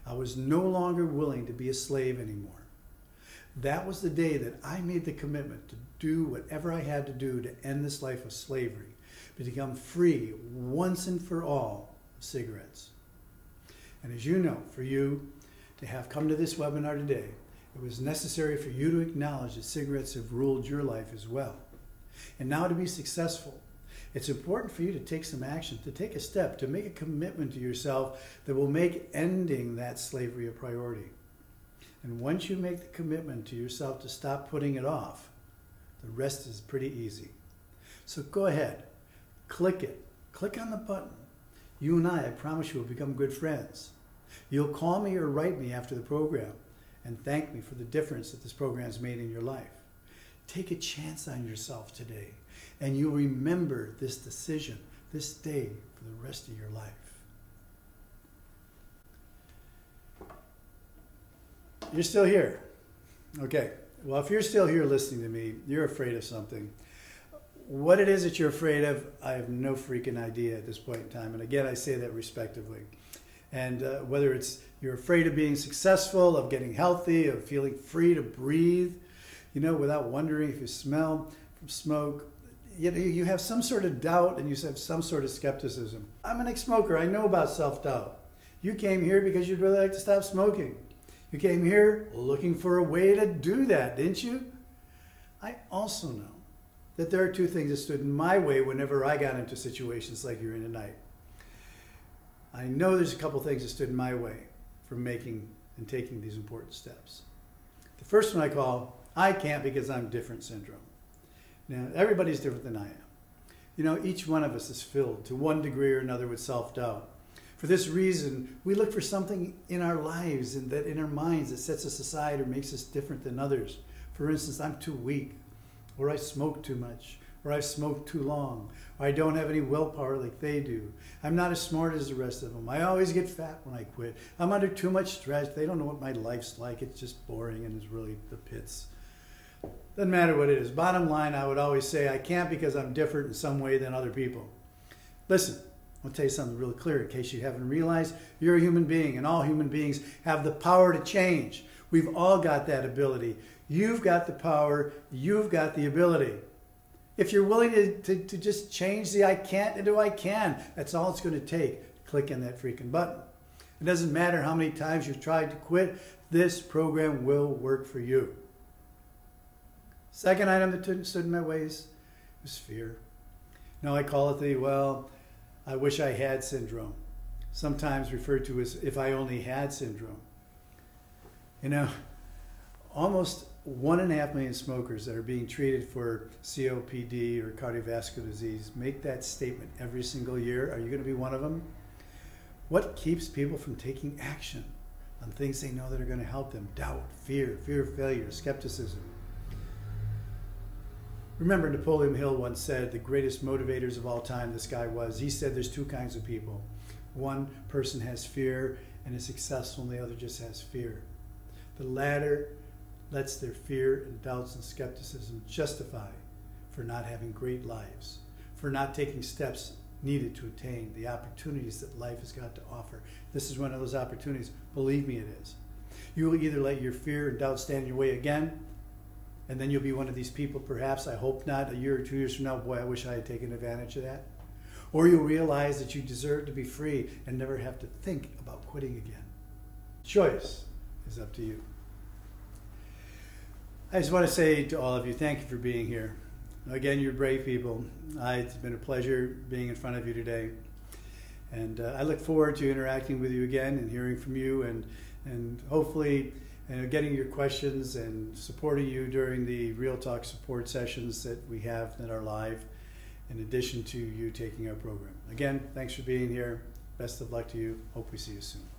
I was no longer willing to be a slave anymore. That was the day that I made the commitment to do whatever I had to do to end this life of slavery, to become free once and for all of cigarettes. And as you know, for you to have come to this webinar today, it was necessary for you to acknowledge that cigarettes have ruled your life as well. And now to be successful, it's important for you to take some action, to take a step, to make a commitment to yourself that will make ending that slavery a priority. And once you make the commitment to yourself to stop putting it off, the rest is pretty easy. So go ahead, click it, click on the button. You and I promise you will become good friends. You'll call me or write me after the program and thank me for the difference that this program's made in your life. Take a chance on yourself today, and you'll remember this decision, this day, for the rest of your life. You're still here. Okay. Well, if you're still here listening to me, you're afraid of something. What it is that you're afraid of, I have no freaking idea at this point in time. And again, I say that respectively. And whether it's you're afraid of being successful, of getting healthy, of feeling free to breathe, you know, without wondering if you smell from smoke, you have some sort of doubt and you have some sort of skepticism. I'm an ex-smoker. I know about self-doubt. You came here because you'd really like to stop smoking. You came here looking for a way to do that, didn't you? I also know that there are two things that stood in my way whenever I got into situations like you're in tonight. I know there's a couple things that stood in my way from making and taking these important steps. The first one I call, I can't because I'm different syndrome. Now, everybody's different than I am. You know, each one of us is filled to one degree or another with self-doubt. For this reason, we look for something in our lives and that in our minds that sets us aside or makes us different than others. For instance, I'm too weak, or I smoke too much, or I've smoked too long, or I don't have any willpower like they do. I'm not as smart as the rest of them. I always get fat when I quit. I'm under too much stress. They don't know what my life's like. It's just boring and it's really the pits. Doesn't matter what it is. Bottom line, I would always say I can't because I'm different in some way than other people. Listen, I'll tell you something really clear in case you haven't realized. You're a human being, and all human beings have the power to change. We've all got that ability. You've got the power. You've got the ability. If you're willing to just change the I can't into I can, that's all it's going to take. Click on that freaking button. It doesn't matter how many times you've tried to quit. This program will work for you. Second item that stood in my ways was fear. Now I call it the, well, I wish I had syndrome. Sometimes referred to as if I only had syndrome. You know, almost 1.5 million smokers that are being treated for COPD or cardiovascular disease make that statement every single year. Are you going to be one of them? What keeps people from taking action on things they know that are going to help them? Doubt, fear of failure, skepticism. Remember, Napoleon Hill once said, the greatest motivators of all time, this guy was, he said there's two kinds of people. One person has fear and is successful, and the other just has fear. The latter lets their fear and doubts and skepticism justify for not having great lives, for not taking steps needed to attain the opportunities that life has got to offer. This is one of those opportunities. Believe me, it is. You will either let your fear and doubt stand in your way again, and then you'll be one of these people, perhaps, I hope not, a year or 2 years from now, boy, I wish I had taken advantage of that. Or you'll realize that you deserve to be free and never have to think about quitting again. Choice is up to you. I just want to say to all of you, thank you for being here. Again, you're brave people. It's been a pleasure being in front of you today. And I look forward to interacting with you again and hearing from you and hopefully getting your questions and supporting you during the Real Talk support sessions that we have that are live, in addition to you taking our program. Again, thanks for being here. Best of luck to you. Hope we see you soon.